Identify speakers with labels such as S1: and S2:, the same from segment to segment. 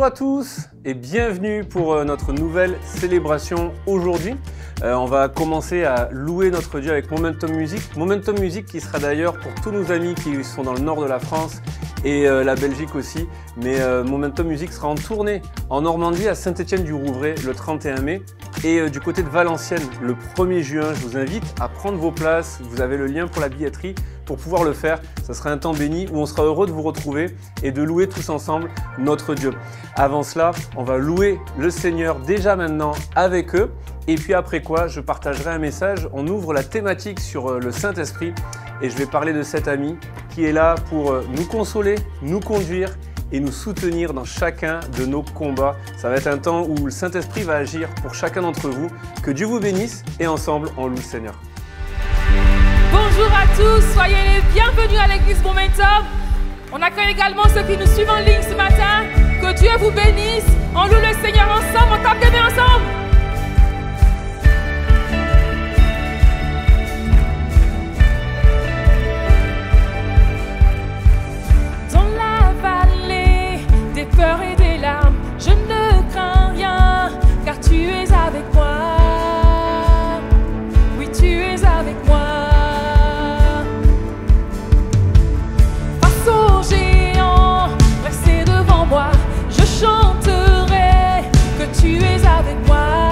S1: à tous et bienvenue pour notre nouvelle célébration aujourd'hui. On va commencer à louer notre Dieu avec Momentum Music. Momentum Music qui sera d'ailleurs pour tous nos amis qui sont dans le nord de la France et la Belgique aussi. Mais Momentum Music sera en tournée en Normandie à Saint-Étienne-du-Rouvray le 31 mai et du côté de Valenciennes le 1er juin. Je vous invite à prendre vos places. Vous avez le lien pour la billetterie pour pouvoir le faire. Ça sera un temps béni où on sera heureux de vous retrouver et de louer tous ensemble notre Dieu. Avant cela, on va louer le Seigneur déjà maintenant avec eux. Et puis après quoi, je partagerai un message. On ouvre la thématique sur le Saint-Esprit et je vais parler de cet ami qui est là pour nous consoler, nous conduire et nous soutenir dans chacun de nos combats. Ça va être un temps où le Saint-Esprit va agir pour chacun d'entre vous. Que Dieu vous bénisse et ensemble, on loue le Seigneur.
S2: Bonjour à tous, soyez les bienvenus à l'église Momentum. On accueille également ceux qui nous suivent en ligne ce matin. Que Dieu vous bénisse. On loue le Seigneur ensemble, on tape des mains ensemble. Dans la vallée des peurs et des larmes, je ne crains rien, car tu es avec moi. Oui, tu es avec moi. Je chanterai que tu es avec moi.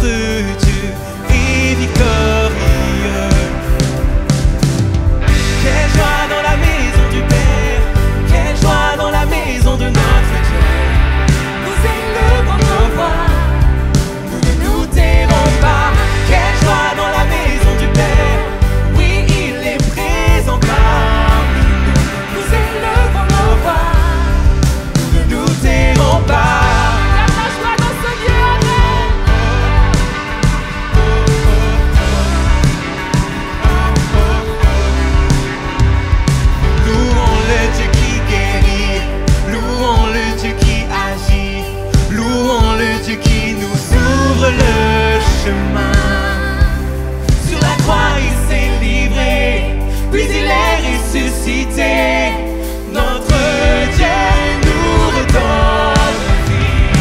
S3: Dieu est victorieux. Quelle joie dans la maison du Père, quelle joie dans la maison de notre Dieu. Nous élevons nos voix, nous ne nous tairons pas. Quelle joie dans la maison du Père, oui, il est présent parmi nous. Nous élevons nos voix, nous ne nous tairons pas. Le chemin sur la croix, il s'est livré, puis il est ressuscité. Notre Dieu nous redonne vie.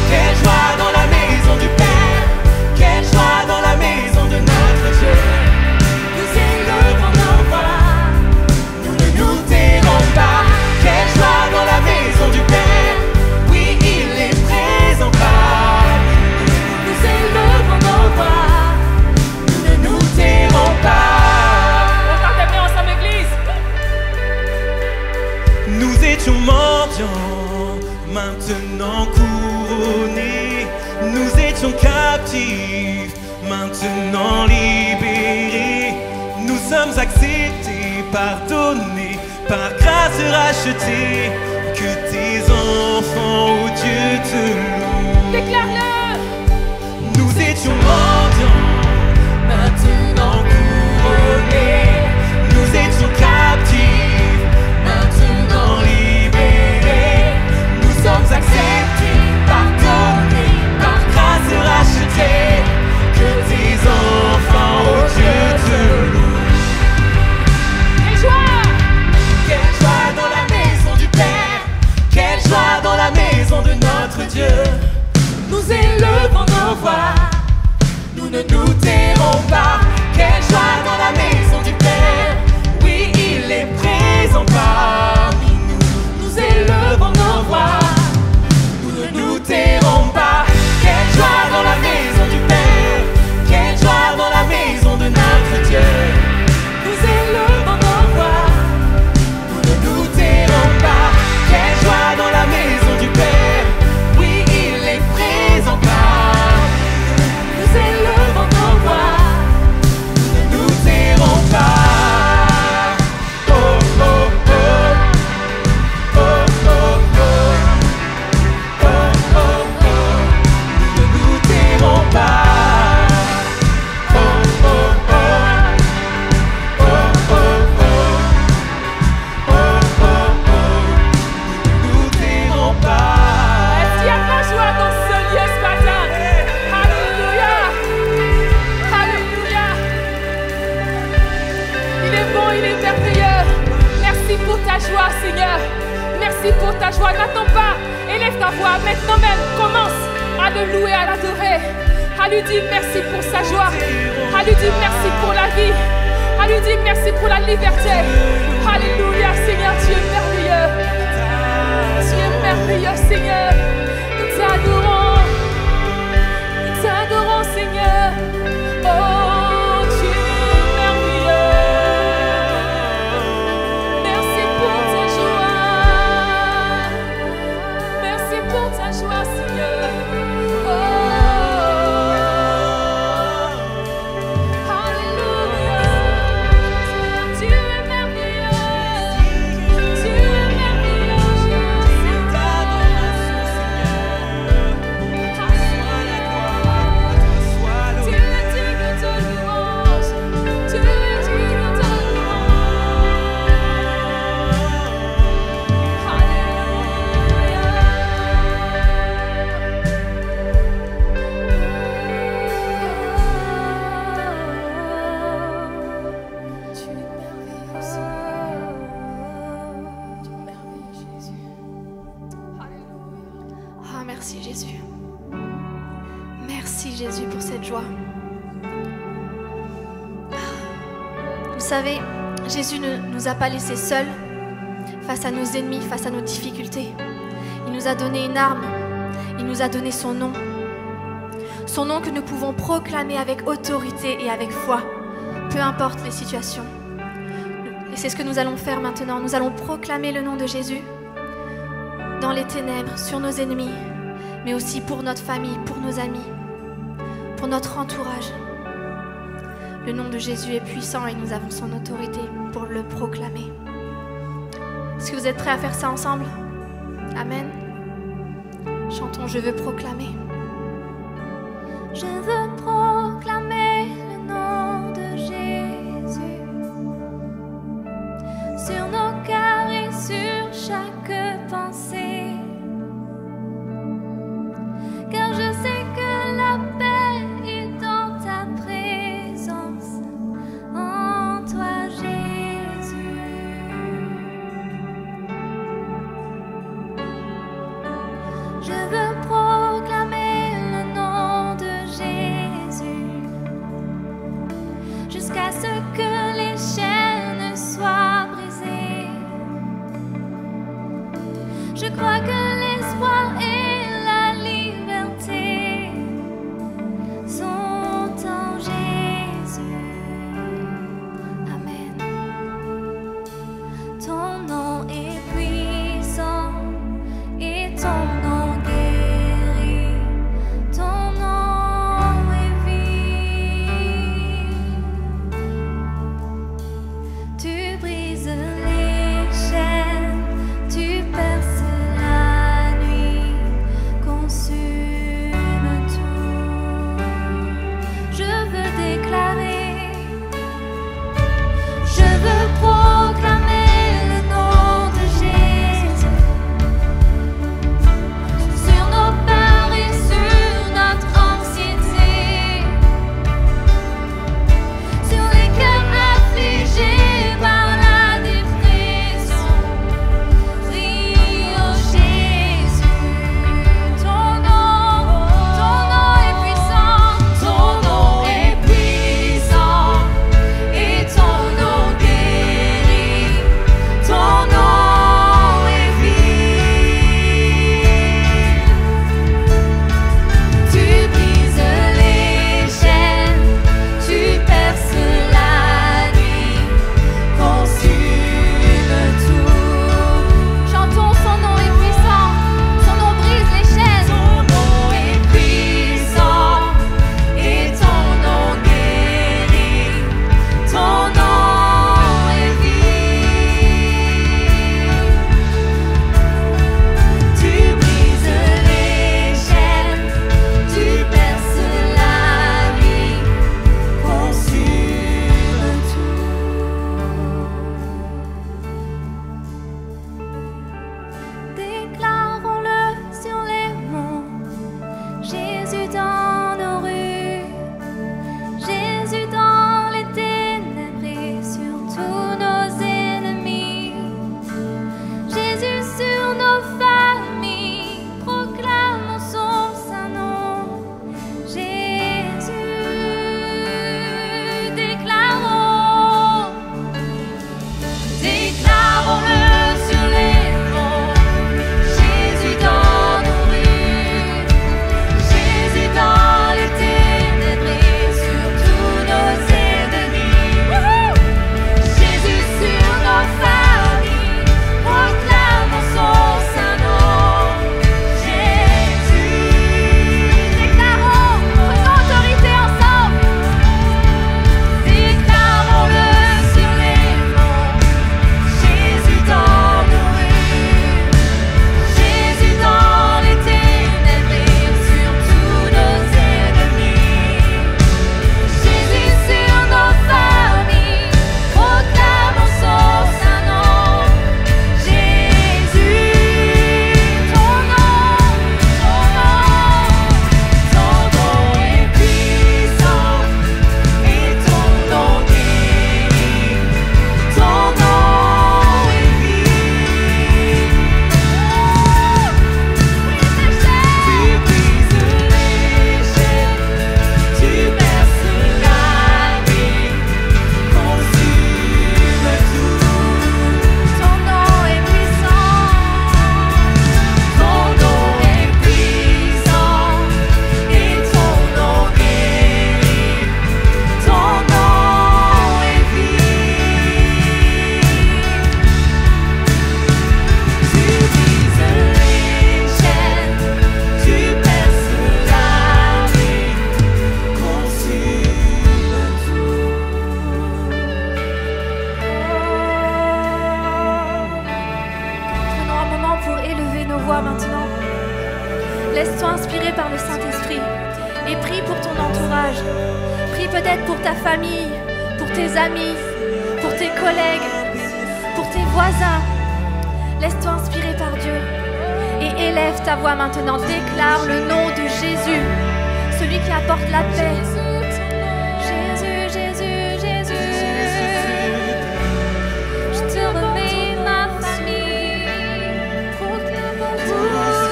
S3: Quelle joie dans la maison du Père, quelle joie dans la maison de notre Dieu. Nous élevons nos voix, nous ne nous tairons pas. Quelle joie dans la maison du Père, oui, il est présent parmi nous. Nous élevons nos voix, nous ne nous tairons pas.
S2: Regardez bien ensemble, Église.
S3: Nous étions mendiants, maintenant couronnés. Nous étions captifs, maintenant libérés. Nous sommes acceptés, pardonnés, par grâce rachetés. Que tes enfants, oh Dieu, te louent.
S2: Déclare-le.
S3: Nous étions mendiants, maintenant couronnés. Nous étions captifs, maintenant libérés. Nous sommes acceptés, pardonnés, par grâce rachetés. Que tes enfants, oh Dieu, te louent.
S2: Quelle joie!
S3: Quelle joie dans la maison du Père, quelle joie dans la maison de notre Dieu. Nous élevons nos voix, nous ne nous tairons pas. Quelle joie dans la maison du Père, oui, il est présent parmi nous. Nous élevons nos voix, nous ne nous tairons pas. Quelle joie dans la maison du Père, quelle joie dans la maison de notre Dieu. Nous élevons nos voix, nous ne nous tairons pas. Quelle joie dans la maison du Père, oui, il est présent parmi nous. Nous élevons nos voix, nous ne nous tairons pas. Oh, oh, oh. Oh, oh, oh. Oh, oh, oh. Nous ne nous tairons pas. Oh, oh, oh. Oh, oh, oh. Oh, oh, oh. Nous ne nous tairons pas.
S2: Est-ce qu'il y a de la joie dans ce lieu ce matin? Alléluia! Alléluia! Il est bon, il est merveilleux. Merci pour ta joie, Seigneur. Merci pour ta joie. N'attends pas. Élève ta voix. Maintenant même, commence à le louer, à l'adorer. À lui dire merci pour sa joie. À lui dire merci pour la vie. À lui dire merci pour la liberté. Alléluia, Seigneur, tu es merveilleux. Tu es merveilleux, Seigneur. Nous t'adorons. Nous t'adorons, Seigneur. Oh, tu es merveilleux. Merci pour ta joie. Merci pour ta joie, Seigneur. Oh, Alléluia. Tu es merveilleux. Tu es merveilleux.
S3: C'est ta adoration, Seigneur. À toi la gloire, à toi soit
S2: Tu
S3: l'honneur.
S2: es digne de louange. Tu es digne de louange. Alléluia. Tu es merveilleux, Seigneur. Tu es merveilleux, Jésus. Alléluia.
S4: Ah, merci Jésus. Merci Jésus pour cette joie. Vous savez, Jésus ne nous a pas laissés seuls face à nos ennemis, face à nos difficultés. Il nous a donné une arme, il nous a donné son nom. son nom que nous pouvons proclamer avec autorité et avec foi, peu importe les situations. Et c'est ce que nous allons faire maintenant. Nous allons proclamer le nom de Jésus dans les ténèbres, sur nos ennemis, mais aussi pour notre famille, pour nos amis, pour notre entourage. Le nom de Jésus est puissant et nous avons son autorité pour le proclamer. Est-ce que vous êtes prêts à faire ça ensemble? Amen. Chantons « Je veux proclamer ».
S5: Je veux proclamer le nom de Jésus sur nos cœurs et sur chaque pensée, car je sais que la paix est dans ta présence, en toi Jésus. Je veux proclamer
S4: pour ton entourage. Prie peut-être pour ta famille, pour tes amis, pour tes collègues, pour tes voisins. Laisse-toi inspirer par Dieu et élève ta voix maintenant. Déclare le nom de Jésus, celui qui apporte la paix. Jésus, Jésus, Jésus. Je te remets ma famille.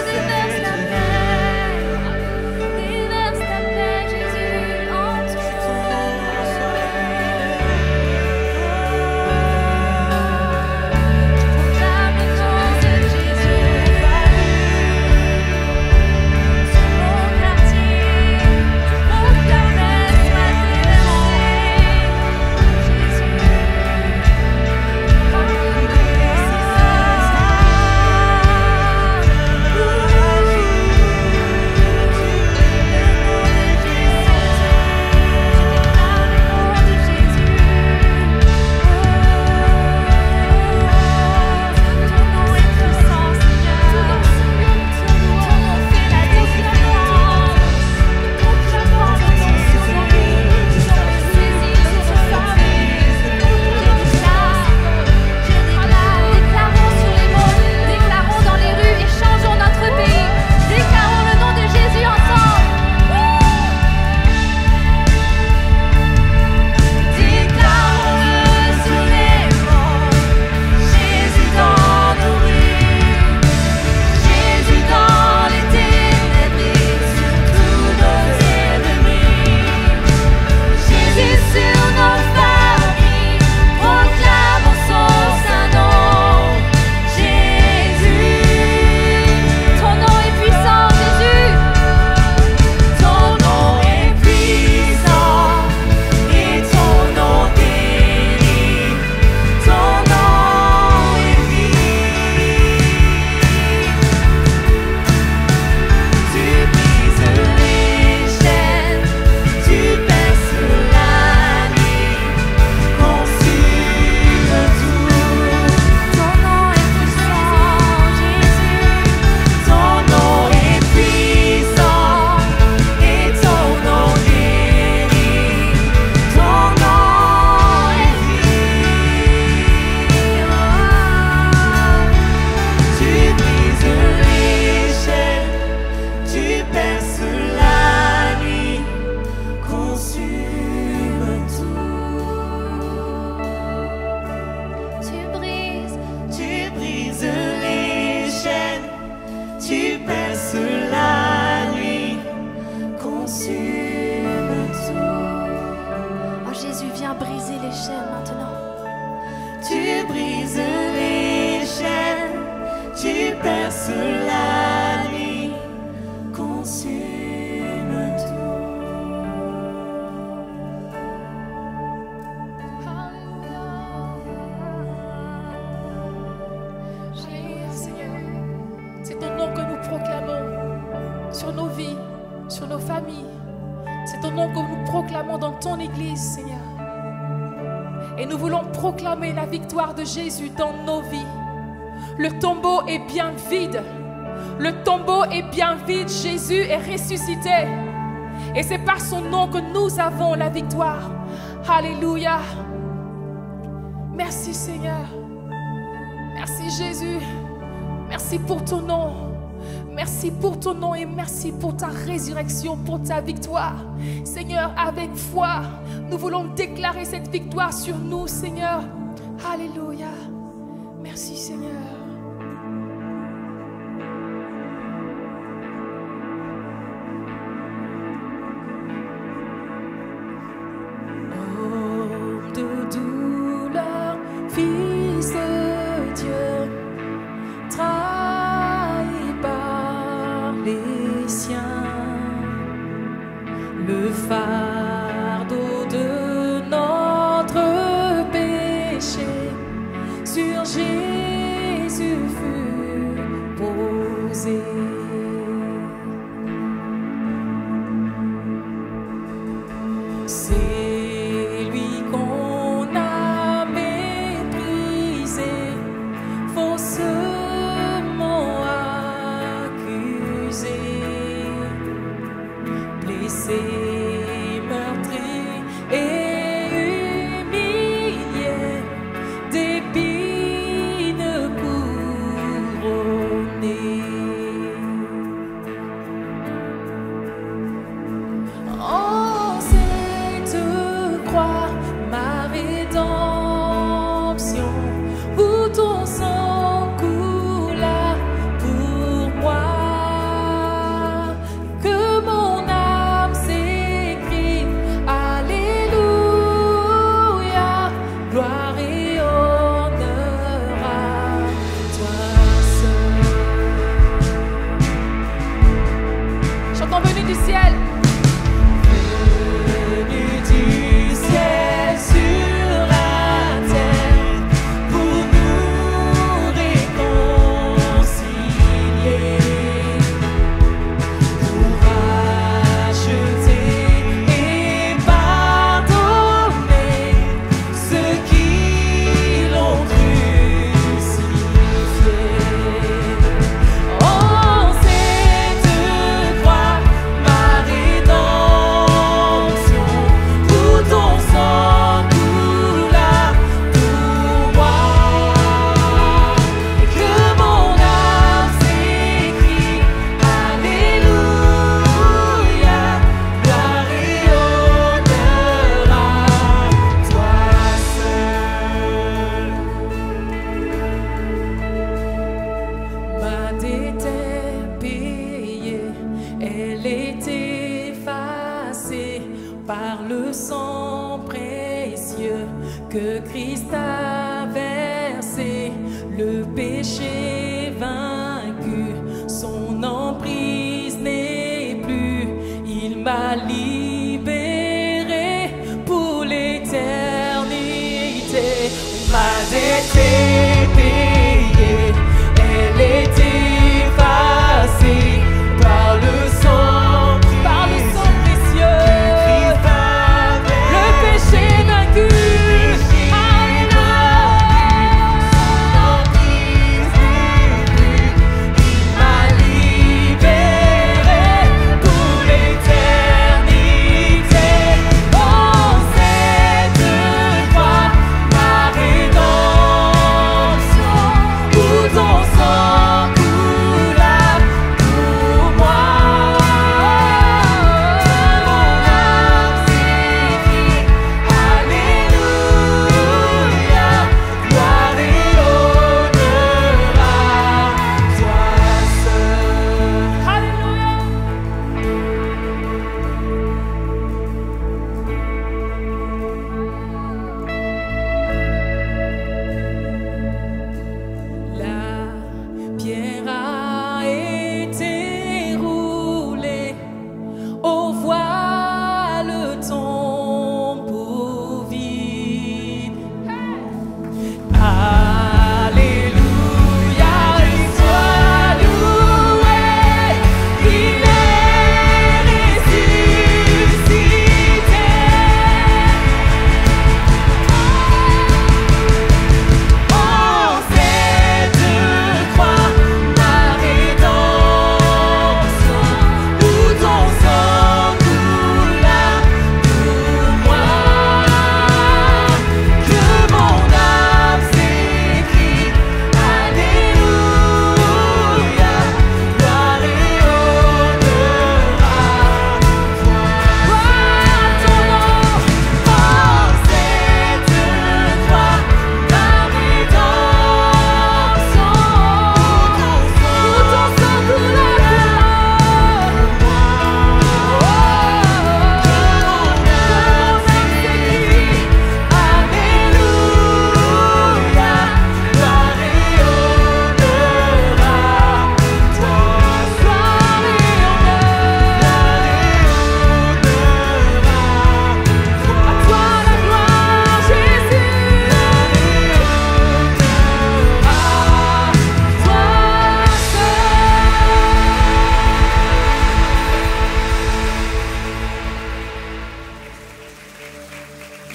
S4: Déverse la paix. Déverse ta paix, Jésus, en
S2: C'est ton nom que nous proclamons dans ton Église, Seigneur. Et nous voulons proclamer la victoire de Jésus dans nos vies. Le tombeau est bien vide. Le tombeau est bien vide. Jésus est ressuscité. Et c'est par son nom que nous avons la victoire. Alléluia. Merci Seigneur. Merci Jésus. Merci pour ton nom. Merci pour ton nom et merci pour ta résurrection, pour ta victoire. Seigneur, avec foi, nous voulons déclarer cette victoire sur nous, Seigneur. Alléluia. Merci, Seigneur.
S3: Homme de douleur, fils de Dieu, trahi par les siens, le fardeau de notre péché sur Jésus fut posé. C'est lui qu'on a méprisé, faussement accusé, blessé. par le sang précieux que Christ a versé, le péché vaincu, son emprise n'est plus, il m'a libéré pour l'éternité. Ma dette est payée, elle est effacée par le sang précieux, le péché vaincu.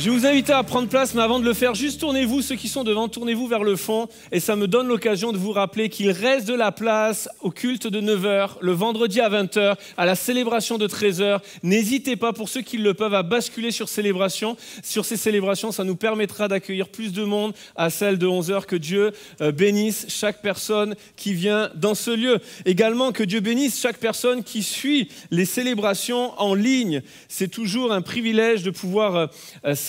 S1: Je vais vous inviter à prendre place, mais avant de le faire, juste tournez-vous, ceux qui sont devant, tournez-vous vers le fond. Et ça me donne l'occasion de vous rappeler qu'il reste de la place au culte de 9h, le vendredi à 20h, à la célébration de 13h. N'hésitez pas, pour ceux qui le peuvent, à basculer sur ces célébrations. Ça nous permettra d'accueillir plus de monde à celle de 11h. Que Dieu bénisse chaque personne qui vient dans ce lieu. Également, que Dieu bénisse chaque personne qui suit les célébrations en ligne. C'est toujours un privilège de pouvoir s'adresser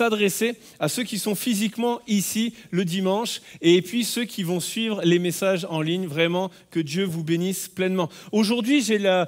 S1: à ceux qui sont physiquement ici le dimanche et puis ceux qui vont suivre les messages en ligne. Vraiment, que Dieu vous bénisse pleinement. Aujourd'hui, j'ai la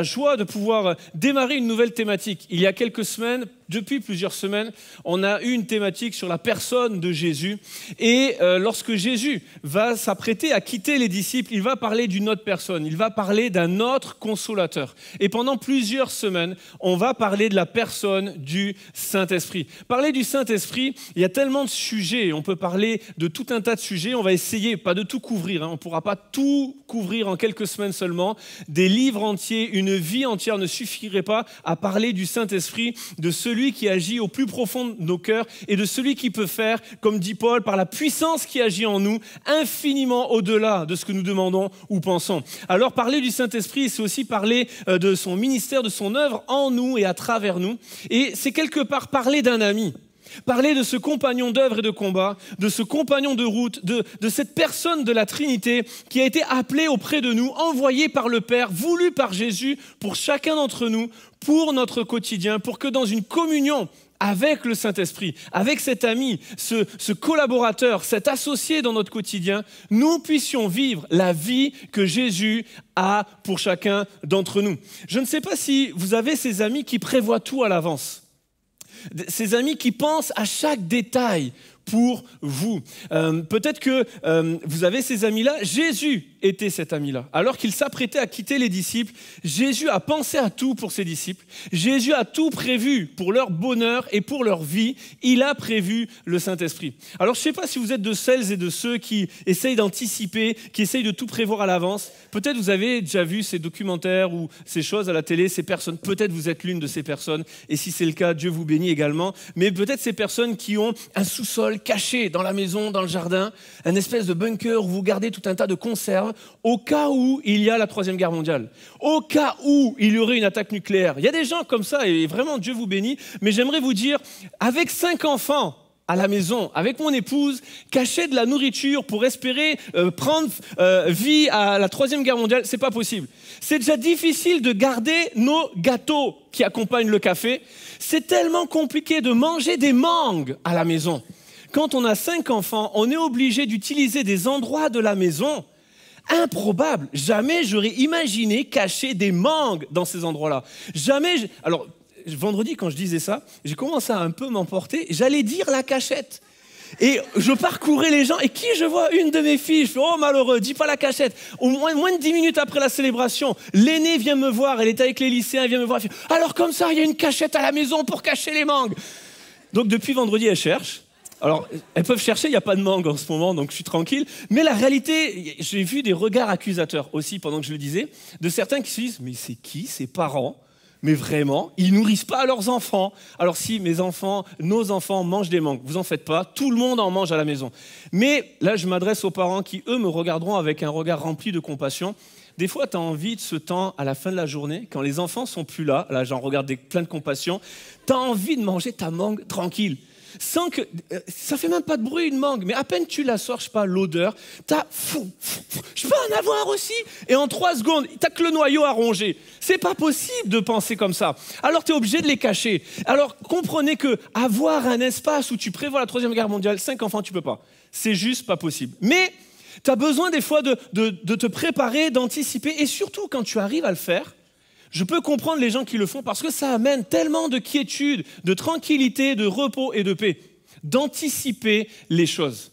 S1: joie de pouvoir démarrer une nouvelle thématique. Il y a quelques semaines, depuis plusieurs semaines, on a eu une thématique sur la personne de Jésus. Et lorsque Jésus va s'apprêter à quitter les disciples, il va parler d'une autre personne. Il va parler d'un autre consolateur. Et pendant plusieurs semaines, on va parler de la personne du Saint-Esprit. Parler du Saint-Esprit, il y a tellement de sujets. On peut parler de tout un tas de sujets. On va essayer, pas de tout couvrir. On ne pourra pas tout couvrir en quelques semaines seulement. Des livres entiers, une vie entière ne suffirait pas à parler du Saint-Esprit, de celui qui agit au plus profond de nos cœurs et de celui qui peut faire, comme dit Paul, par la puissance qui agit en nous, infiniment au-delà de ce que nous demandons ou pensons. Alors parler du Saint-Esprit, c'est aussi parler de son ministère, de son œuvre en nous et à travers nous. Et c'est quelque part parler d'un ami.
S6: Parler de ce compagnon d'œuvre et de combat, de ce compagnon de route, de cette personne de la Trinité qui a été appelée auprès de nous, envoyée par le Père, voulue par Jésus pour chacun d'entre nous, pour notre quotidien, pour que dans une communion avec le Saint-Esprit, avec cet ami, ce collaborateur, cet associé dans notre quotidien, nous puissions vivre la vie que Jésus a pour chacun d'entre nous. Je ne sais pas si vous avez ces amis qui prévoient tout à l'avance. Ces amis qui pensent à chaque détail pour vous. Peut-être que vous avez ces amis-là. Jésus était cet ami-là. Alors qu'il s'apprêtait à quitter les disciples, Jésus a pensé à tout pour ses disciples. Jésus a tout prévu pour leur bonheur et pour leur vie. Il a prévu le Saint-Esprit. Alors, je ne sais pas si vous êtes de celles et de ceux qui essayent d'anticiper, qui essayent de tout prévoir à l'avance. Peut-être vous avez déjà vu ces documentaires ou ces choses à la télé, ces personnes. Peut-être vous êtes l'une de ces personnes. Et si c'est le cas, Dieu vous bénit également. Mais peut-être ces personnes qui ont un sous-sol caché dans la maison, dans le jardin, un espèce de bunker où vous gardez tout un tas de conserves au cas où il y a la Troisième Guerre mondiale, au cas où il y aurait une attaque nucléaire. Il y a des gens comme ça et vraiment Dieu vous bénit, mais j'aimerais vous dire, avec 5 enfants à la maison, avec mon épouse, cacher de la nourriture pour espérer prendre vie à la Troisième Guerre mondiale, c'est pas possible. C'est déjà difficile de garder nos gâteaux qui accompagnent le café. C'est tellement compliqué de manger des mangues à la maison. Quand on a 5 enfants, on est obligé d'utiliser des endroits de la maison improbables. Jamais j'aurais imaginé cacher des mangues dans ces endroits-là. Jamais. Alors, vendredi, quand je disais ça, j'ai commencé à un peu m'emporter. J'allais dire la cachette. Et je parcourais les gens. Et qui je vois? Une de mes filles. Je fais, oh malheureux, dis pas la cachette. Au moins de 10 minutes après la célébration, l'aînée vient me voir. Elle était avec les lycéens. Elle vient me voir. Elle fait, alors comme ça, il y a une cachette à la maison pour cacher les mangues. Donc depuis vendredi, elle cherche. Alors, elles peuvent chercher, il n'y a pas de mangue en ce moment, donc je suis tranquille. Mais la réalité, j'ai vu des regards accusateurs aussi pendant que je le disais, de certains qui se disent, mais c'est qui ces parents? Mais vraiment, ils nourrissent pas leurs enfants. Alors si mes enfants, nos enfants mangent des mangues, vous en faites pas, tout le monde en mange à la maison. Mais là, je m'adresse aux parents qui, eux, me regarderont avec un regard rempli de compassion. Des fois, tu as envie de ce temps à la fin de la journée, quand les enfants sont plus là j'en regarde plein de compassion, tu as envie de manger ta mangue tranquille. Sans que, ça fait même pas de bruit une mangue, mais à peine tu la sors, je sais pas, l'odeur, je peux en avoir aussi, et en 3 secondes, t'as que le noyau à ronger. C'est pas possible de penser comme ça. Alors tu es obligé de les cacher. Alors comprenez que avoir un espace où tu prévois la Troisième Guerre mondiale, 5 enfants, tu peux pas. C'est juste pas possible. Mais tu as besoin des fois de te préparer, d'anticiper, et surtout quand tu arrives à le faire, je peux comprendre les gens qui le font parce que ça amène tellement de quiétude, de tranquillité, de repos et de paix, d'anticiper les choses.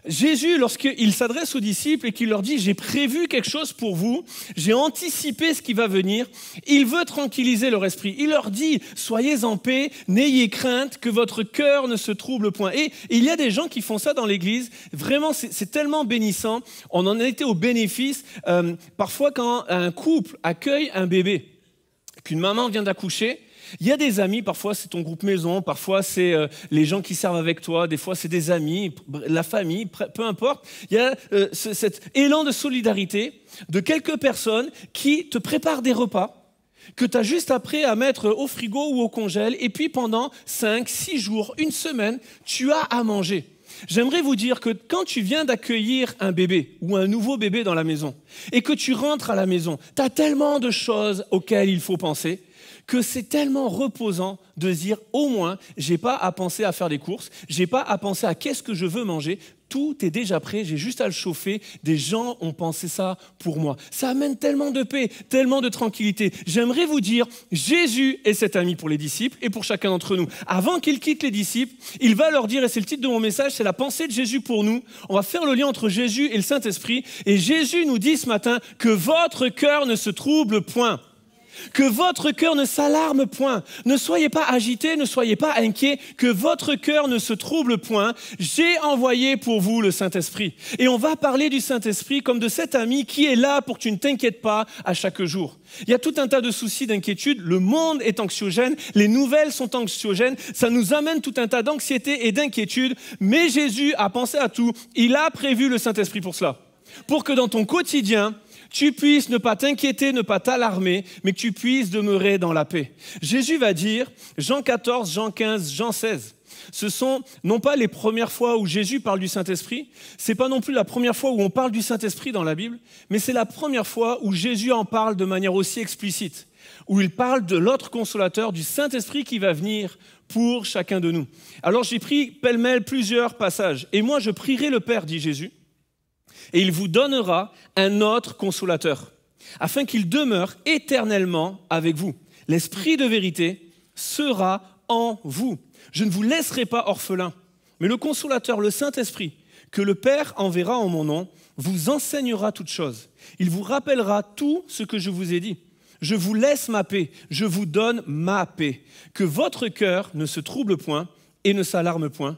S6: Jésus, lorsqu'il s'adresse aux disciples et qu'il leur dit « J'ai prévu quelque chose pour vous, j'ai anticipé ce qui va venir », il veut tranquilliser leur esprit. Il leur dit « Soyez en paix, n'ayez crainte, que votre cœur ne se trouble point ». Et il y a des gens qui font ça dans l'église. Vraiment, c'est tellement bénissant. On en a été au bénéfice. Parfois, quand un couple accueille un bébé, qu'une maman vient d'accoucher, il y a des amis, parfois c'est ton groupe maison, parfois c'est les gens qui servent avec toi, des fois c'est des amis, la famille, peu importe. Il y a cet élan de solidarité de quelques personnes qui te préparent des repas que tu as juste après à mettre au frigo ou au congèle, et puis pendant 5, 6 jours, une semaine, tu as à manger. J'aimerais vous dire que quand tu viens d'accueillir un bébé ou un nouveau bébé dans la maison et que tu rentres à la maison, tu as tellement de choses auxquelles il faut penser que c'est tellement reposant de se dire au moins, j'ai pas à penser à faire des courses, j'ai pas à penser à qu'est-ce que je veux manger, tout est déjà prêt, j'ai juste à le chauffer, des gens ont pensé ça pour moi. Ça amène tellement de paix, tellement de tranquillité. J'aimerais vous dire, Jésus est cet ami pour les disciples et pour chacun d'entre nous. Avant qu'il quitte les disciples, il va leur dire, et c'est le titre de mon message, c'est la pensée de Jésus pour nous. On va faire le lien entre Jésus et le Saint-Esprit, et Jésus nous dit ce matin que votre cœur ne se trouble point. Que votre cœur ne s'alarme point. Ne soyez pas agités, ne soyez pas inquiets. Que votre cœur ne se trouble point. J'ai envoyé pour vous le Saint-Esprit. Et on va parler du Saint-Esprit comme de cet ami qui est là pour que tu ne t'inquiètes pas à chaque jour. Il y a tout un tas de soucis, d'inquiétudes. Le monde est anxiogène. Les nouvelles sont anxiogènes. Ça nous amène tout un tas d'anxiété et d'inquiétude. Mais Jésus a pensé à tout. Il a prévu le Saint-Esprit pour cela. Pour que dans ton quotidien, tu puisses ne pas t'inquiéter, ne pas t'alarmer, mais que tu puisses demeurer dans la paix. Jésus va dire, Jean 14, Jean 15, Jean 16, ce sont non pas les premières fois où Jésus parle du Saint-Esprit, c'est pas non plus la première fois où on parle du Saint-Esprit dans la Bible, mais c'est la première fois où Jésus en parle de manière aussi explicite, où il parle de l'autre consolateur, du Saint-Esprit qui va venir pour chacun de nous. Alors j'ai pris pêle-mêle plusieurs passages. « Et moi je prierai le Père, dit Jésus, et il vous donnera un autre consolateur, afin qu'il demeure éternellement avec vous. L'Esprit de vérité sera en vous. Je ne vous laisserai pas orphelins, mais le consolateur, le Saint-Esprit, que le Père enverra en mon nom, vous enseignera toutes choses. Il vous rappellera tout ce que je vous ai dit. Je vous laisse ma paix, je vous donne ma paix. Que votre cœur ne se trouble point et ne s'alarme point.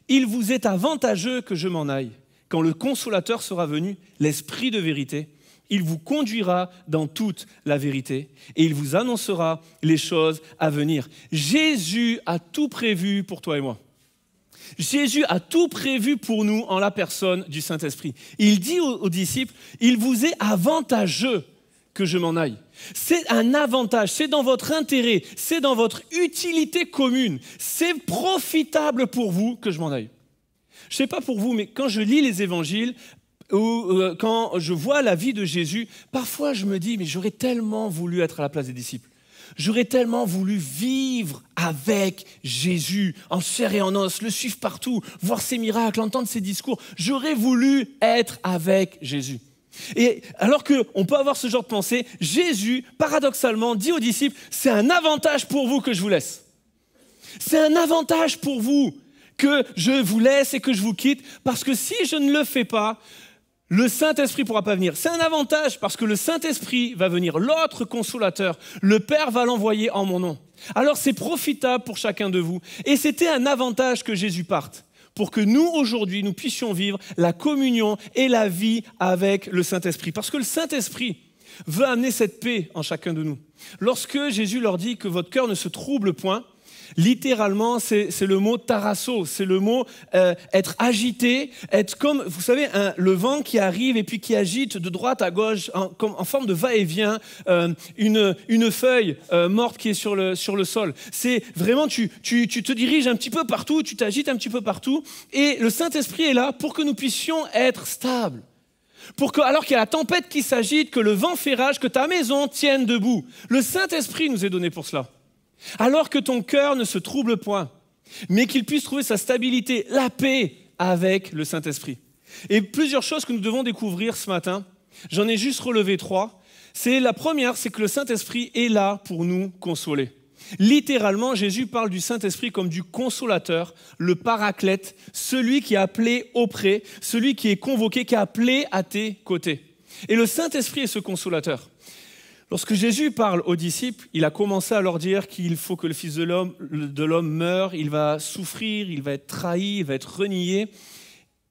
S6: Il vous est avantageux que je m'en aille. Quand le consolateur sera venu, l'Esprit de vérité, il vous conduira dans toute la vérité et il vous annoncera les choses à venir. » Jésus a tout prévu pour toi et moi. Jésus a tout prévu pour nous en la personne du Saint-Esprit. Il dit aux disciples, « Il vous est avantageux que je m'en aille. » C'est un avantage, c'est dans votre intérêt, c'est dans votre utilité commune. C'est profitable pour vous que je m'en aille. Je ne sais pas pour vous, mais quand je lis les évangiles, ou quand je vois la vie de Jésus, parfois je me dis, mais j'aurais tellement voulu être à la place des disciples. J'aurais tellement voulu vivre avec Jésus, en chair et en os, le suivre partout, voir ses miracles, entendre ses discours. J'aurais voulu être avec Jésus. Et alors qu'on peut avoir ce genre de pensée, Jésus, paradoxalement, dit aux disciples, c'est un avantage pour vous que je vous laisse. C'est un avantage pour vous que je vous laisse et que je vous quitte, parce que si je ne le fais pas, le Saint-Esprit ne pourra pas venir. C'est un avantage parce que le Saint-Esprit va venir, l'autre consolateur, le Père va l'envoyer en mon nom. Alors c'est profitable pour chacun de vous. Et c'était un avantage que Jésus parte, pour que nous, aujourd'hui, nous puissions vivre la communion et la vie avec le Saint-Esprit. Parce que le Saint-Esprit veut amener cette paix en chacun de nous. Lorsque Jésus leur dit que votre cœur ne se trouble point, littéralement, c'est le mot tarasso, c'est le mot être agité, être comme, vous savez, le vent qui arrive et puis qui agite de droite à gauche en forme de va-et-vient, une feuille morte qui est sur le sol. C'est vraiment, tu te diriges un petit peu partout, tu t'agites un petit peu partout, et le Saint-Esprit est là pour que nous puissions être stables. Pour que, alors qu'il y a la tempête qui s'agite, que le vent fait rage, que ta maison tienne debout. Le Saint-Esprit nous est donné pour cela. Alors que ton cœur ne se trouble point, mais qu'il puisse trouver sa stabilité, la paix avec le Saint-Esprit. Et plusieurs choses que nous devons découvrir ce matin, j'en ai juste relevé 3. La première, c'est que le Saint-Esprit est là pour nous consoler. Littéralement, Jésus parle du Saint-Esprit comme du consolateur, le paraclète, celui qui est appelé auprès, celui qui est convoqué, qui est appelé à tes côtés. Et le Saint-Esprit est ce consolateur. Lorsque Jésus parle aux disciples, il a commencé à leur dire qu'il faut que le Fils de l'homme meure, il va souffrir, il va être trahi, il va être renié.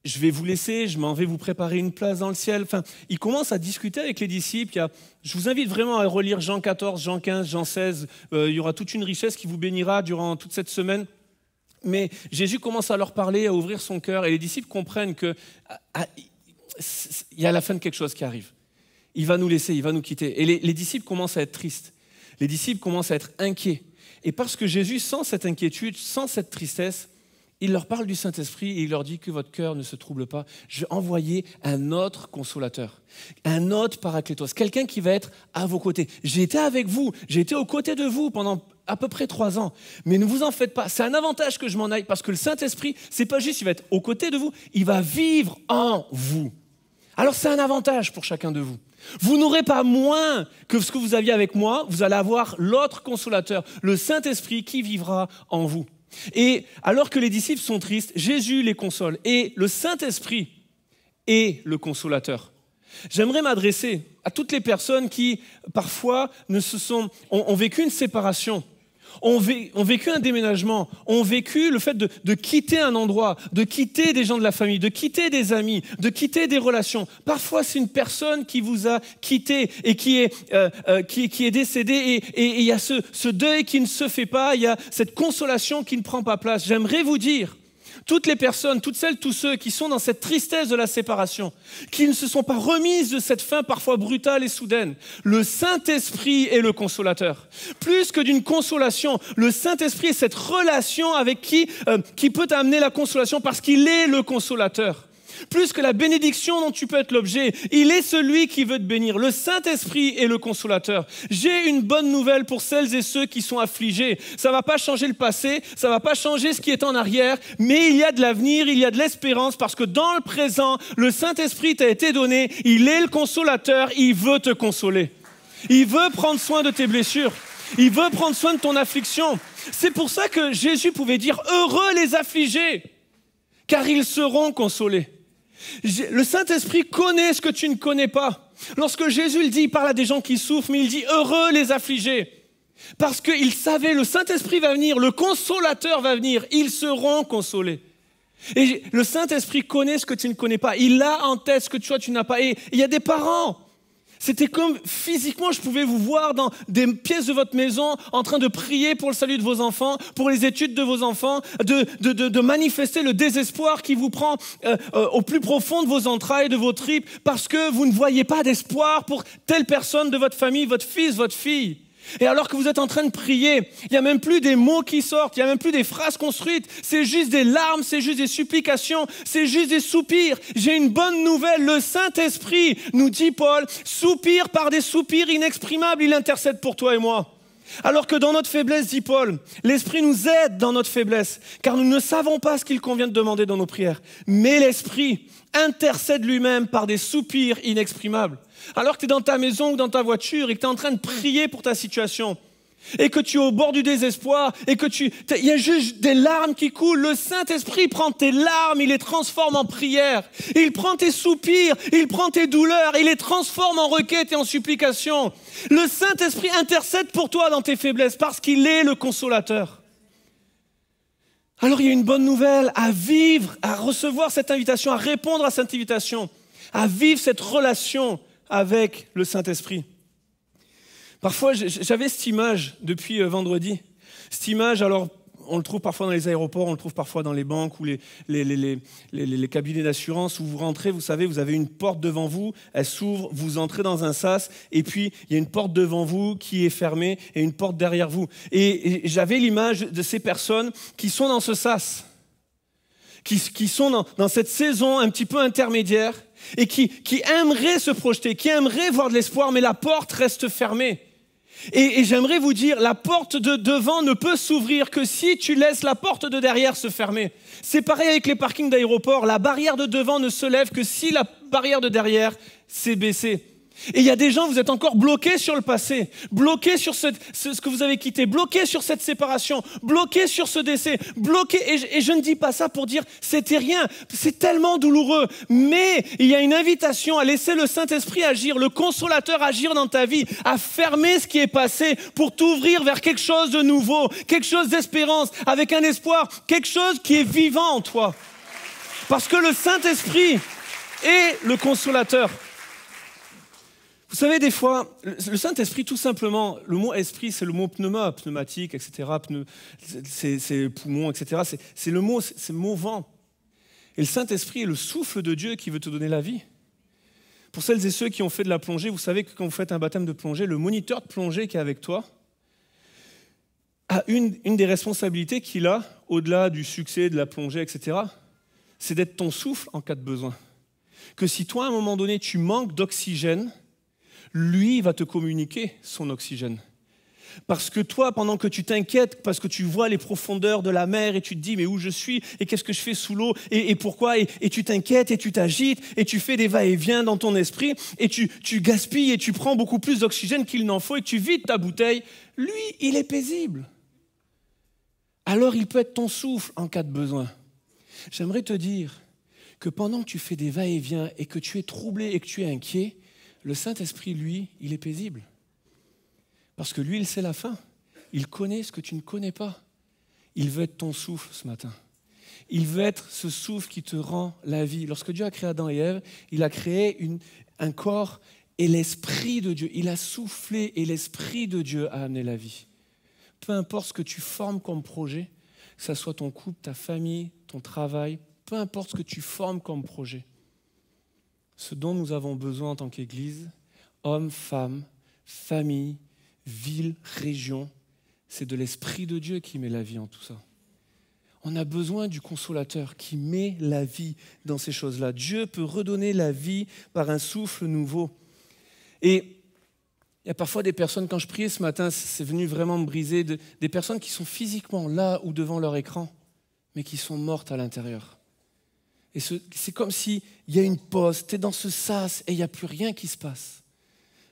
S6: Je vais vous laisser, je m'en vais vous préparer une place dans le ciel. Enfin, il commence à discuter avec les disciples. Je vous invite vraiment à relire Jean 14, Jean 15, Jean 16. Il y aura toute une richesse qui vous bénira durant toute cette semaine. Mais Jésus commence à leur parler, à ouvrir son cœur, et les disciples comprennent qu'il y a la fin de quelque chose qui arrive. Il va nous laisser, il va nous quitter. Et les disciples commencent à être tristes. Les disciples commencent à être inquiets. Et parce que Jésus sent cette inquiétude, sent cette tristesse, il leur parle du Saint-Esprit et il leur dit que votre cœur ne se trouble pas. Je vais envoyer un autre consolateur, un autre paraclétos, quelqu'un qui va être à vos côtés. J'ai été avec vous, j'ai été aux côtés de vous pendant à peu près 3 ans. Mais ne vous en faites pas, c'est un avantage que je m'en aille parce que le Saint-Esprit, c'est pas juste, il va être aux côtés de vous, il va vivre en vous. Alors c'est un avantage pour chacun de vous. Vous n'aurez pas moins que ce que vous aviez avec moi, vous allez avoir l'autre consolateur, le Saint-Esprit qui vivra en vous. Et alors que les disciples sont tristes, Jésus les console et le Saint-Esprit est le consolateur. J'aimerais m'adresser à toutes les personnes qui parfois ont vécu une séparation, ont vécu un déménagement, ont vécu le fait de quitter un endroit, de quitter des gens de la famille, de quitter des amis, de quitter des relations. Parfois, c'est une personne qui vous a quitté et qui est décédée et il y a ce deuil qui ne se fait pas, il y a cette consolation qui ne prend pas place. J'aimerais vous dire Toutes les personnes, toutes celles, tous ceux qui sont dans cette tristesse de la séparation, qui ne se sont pas remises de cette fin parfois brutale et soudaine, le Saint-Esprit est le consolateur. Plus que d'une consolation, le Saint-Esprit est cette relation avec qui peut t'amener la consolation parce qu'il est le consolateur. Plus que la bénédiction dont tu peux être l'objet, il est celui qui veut te bénir. Le Saint-Esprit est le consolateur. J'ai une bonne nouvelle pour celles et ceux qui sont affligés. Ça ne va pas changer le passé, ça ne va pas changer ce qui est en arrière, mais il y a de l'avenir, il y a de l'espérance, parce que dans le présent, le Saint-Esprit t'a été donné, il est le consolateur, il veut te consoler. Il veut prendre soin de tes blessures, il veut prendre soin de ton affliction. C'est pour ça que Jésus pouvait dire « Heureux les affligés, car ils seront consolés ». Le Saint-Esprit connaît ce que tu ne connais pas. Lorsque Jésus le dit, il parle à des gens qui souffrent, mais il dit « Heureux les affligés ». Parce qu'il savait, le Saint-Esprit va venir, le consolateur va venir, ils seront consolés. Et le Saint-Esprit connaît ce que tu ne connais pas. Il a en tête ce que toi tu n'as pas. Et il y a des parents. C'était comme physiquement, je pouvais vous voir dans des pièces de votre maison en train de prier pour le salut de vos enfants, pour les études de vos enfants, de manifester le désespoir qui vous prend au plus profond de vos entrailles, de vos tripes, parce que vous ne voyez pas d'espoir pour telle personne de votre famille, votre fils, votre fille. Et alors que vous êtes en train de prier, il n'y a même plus des mots qui sortent, il n'y a même plus des phrases construites, c'est juste des larmes, c'est juste des supplications, c'est juste des soupirs. J'ai une bonne nouvelle, le Saint-Esprit, nous dit Paul, soupire par des soupirs inexprimables, il intercède pour toi et moi. Alors que dans notre faiblesse, dit Paul, l'Esprit nous aide dans notre faiblesse, car nous ne savons pas ce qu'il convient de demander dans nos prières. Mais l'Esprit intercède lui-même par des soupirs inexprimables. Alors que tu es dans ta maison ou dans ta voiture et que tu es en train de prier pour ta situation et que tu es au bord du désespoir et que il y a juste des larmes qui coulent, le Saint-Esprit prend tes larmes, il les transforme en prières. Il prend tes soupirs, il prend tes douleurs, il les transforme en requêtes et en supplications. Le Saint-Esprit intercède pour toi dans tes faiblesses parce qu'il est le consolateur. Alors il y a une bonne nouvelle à vivre, à recevoir cette invitation, à répondre à cette invitation, à vivre cette relation avec le Saint-Esprit. Parfois, j'avais cette image depuis vendredi. Cette image, alors, on le trouve parfois dans les aéroports, on le trouve parfois dans les banques ou les cabinets d'assurance où vous rentrez, vous savez, vous avez une porte devant vous, elle s'ouvre, vous entrez dans un sas et puis il y a une porte devant vous qui est fermée et une porte derrière vous. Et j'avais l'image de ces personnes qui sont dans ce sas, qui sont dans cette saison un petit peu intermédiaire et qui aimeraient se projeter, qui aimeraient voir de l'espoir, mais la porte reste fermée. Et j'aimerais vous dire, la porte de devant ne peut s'ouvrir que si tu laisses la porte de derrière se fermer. C'est pareil avec les parkings d'aéroport, la barrière de devant ne se lève que si la barrière de derrière s'est baissée. Et il y a des gens, vous êtes encore bloqués sur le passé, bloqués sur ce que vous avez quitté, bloqués sur cette séparation, bloqués sur ce décès, bloqués. Et je ne dis pas ça pour dire c'était rien, c'est tellement douloureux. Mais il y a une invitation à laisser le Saint-Esprit agir, le consolateur agir dans ta vie, à fermer ce qui est passé pour t'ouvrir vers quelque chose de nouveau, quelque chose d'espérance, avec un espoir, quelque chose qui est vivant en toi. Parce que le Saint-Esprit est le consolateur. Vous savez, des fois, le Saint-Esprit, tout simplement, le mot esprit, c'est le mot pneuma, pneumatique, etc., c'est poumon, etc., c'est le mot vent. Et le Saint-Esprit est le souffle de Dieu qui veut te donner la vie. Pour celles et ceux qui ont fait de la plongée, vous savez que quand vous faites un baptême de plongée, le moniteur de plongée qui est avec toi a une des responsabilités qu'il a, au-delà du succès de la plongée, etc., c'est d'être ton souffle en cas de besoin. Que si toi, à un moment donné, tu manques d'oxygène, lui va te communiquer son oxygène. Parce que toi, pendant que tu t'inquiètes, parce que tu vois les profondeurs de la mer et tu te dis mais où je suis et qu'est-ce que je fais sous l'eau et pourquoi et tu t'inquiètes et tu t'agites et tu fais des va-et-vient dans ton esprit et tu gaspilles et tu prends beaucoup plus d'oxygène qu'il n'en faut et tu vides ta bouteille, lui, il est paisible. Alors il peut être ton souffle en cas de besoin. J'aimerais te dire que pendant que tu fais des va-et-vient et que tu es troublé et que tu es inquiet, le Saint-Esprit, lui, il est paisible. Parce que lui, il sait la fin. Il connaît ce que tu ne connais pas. Il veut être ton souffle ce matin. Il veut être ce souffle qui te rend la vie. Lorsque Dieu a créé Adam et Ève, il a créé un corps et l'Esprit de Dieu. Il a soufflé et l'Esprit de Dieu a amené la vie. Peu importe ce que tu formes comme projet, que ça soit ton couple, ta famille, ton travail, peu importe ce que tu formes comme projet. Ce dont nous avons besoin en tant qu'Église, hommes, femmes, famille, ville, région, c'est de l'Esprit de Dieu qui met la vie en tout ça. On a besoin du consolateur qui met la vie dans ces choses-là. Dieu peut redonner la vie par un souffle nouveau. Et il y a parfois des personnes, quand je priais ce matin, c'est venu vraiment me briser, des personnes qui sont physiquement là ou devant leur écran, mais qui sont mortes à l'intérieur. Et c'est comme s'il y a une pause, tu es dans ce sas et il n'y a plus rien qui se passe.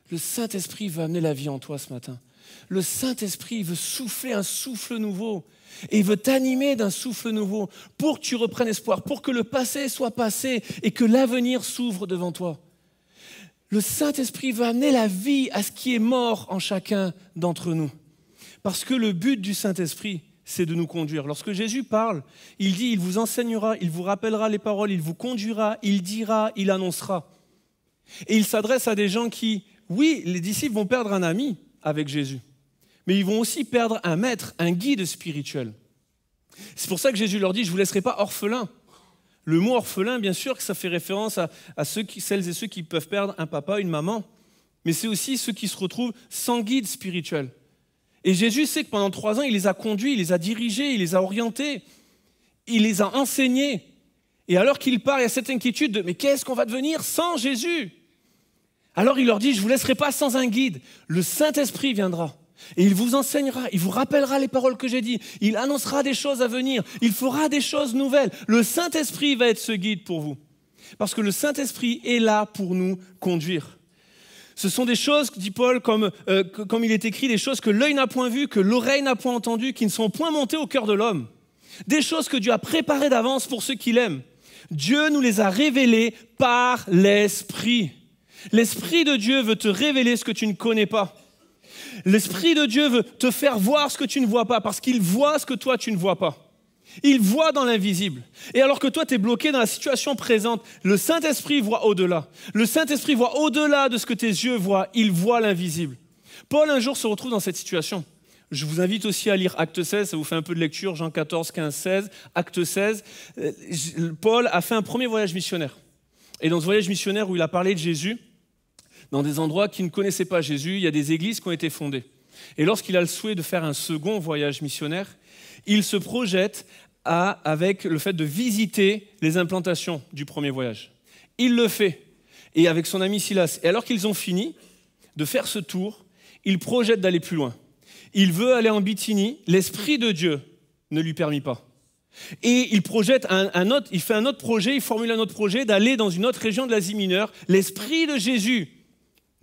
S6: Le Saint-Esprit veut amener la vie en toi ce matin. Le Saint-Esprit veut souffler un souffle nouveau. Et il veut t'animer d'un souffle nouveau pour que tu reprennes espoir, pour que le passé soit passé et que l'avenir s'ouvre devant toi. Le Saint-Esprit veut amener la vie à ce qui est mort en chacun d'entre nous. Parce que le but du Saint-Esprit, c'est de nous conduire. Lorsque Jésus parle, il dit, il vous enseignera, il vous rappellera les paroles, il vous conduira, il dira, il annoncera. Et il s'adresse à des gens qui, oui, les disciples vont perdre un ami avec Jésus. Mais ils vont aussi perdre un maître, un guide spirituel. C'est pour ça que Jésus leur dit, je ne vous laisserai pas orphelins. Le mot orphelin, bien sûr, que ça fait référence à celles et ceux qui peuvent perdre un papa, une maman, mais c'est aussi ceux qui se retrouvent sans guide spirituel. Et Jésus sait que pendant 3 ans, il les a conduits, il les a dirigés, il les a orientés, il les a enseignés. Et alors qu'il part, il y a cette inquiétude de « mais qu'est-ce qu'on va devenir sans Jésus ?» Alors il leur dit « je ne vous laisserai pas sans un guide, le Saint-Esprit viendra. » Et il vous enseignera, il vous rappellera les paroles que j'ai dites, il annoncera des choses à venir, il fera des choses nouvelles. Le Saint-Esprit va être ce guide pour vous. Parce que le Saint-Esprit est là pour nous conduire. Ce sont des choses, dit Paul, comme il est écrit, des choses que l'œil n'a point vues, que l'oreille n'a point entendues, qui ne sont point montées au cœur de l'homme. Des choses que Dieu a préparées d'avance pour ceux qui l'aiment. Dieu nous les a révélées par l'Esprit. L'Esprit de Dieu veut te révéler ce que tu ne connais pas. L'Esprit de Dieu veut te faire voir ce que tu ne vois pas, parce qu'il voit ce que toi tu ne vois pas. Il voit dans l'invisible. Et alors que toi tu es bloqué dans la situation présente, le Saint-Esprit voit au-delà. Le Saint-Esprit voit au-delà de ce que tes yeux voient. Il voit l'invisible. Paul un jour se retrouve dans cette situation. Je vous invite aussi à lire Acte 16, ça vous fait un peu de lecture, Jean 14, 15, 16, Acte 16. Paul a fait un premier voyage missionnaire. Et dans ce voyage missionnaire où il a parlé de Jésus, dans des endroits qui ne connaissaient pas Jésus, il y a des églises qui ont été fondées. Et lorsqu'il a le souhait de faire un second voyage missionnaire, il se projette avec le fait de visiter les implantations du premier voyage. Il le fait, et avec son ami Silas. Et alors qu'ils ont fini de faire ce tour, il projette d'aller plus loin. Il veut aller en Bithynie, l'Esprit de Dieu ne lui permet pas. Et il projette il fait un autre projet, il formule un autre projet d'aller dans une autre région de l'Asie mineure. L'Esprit de Jésus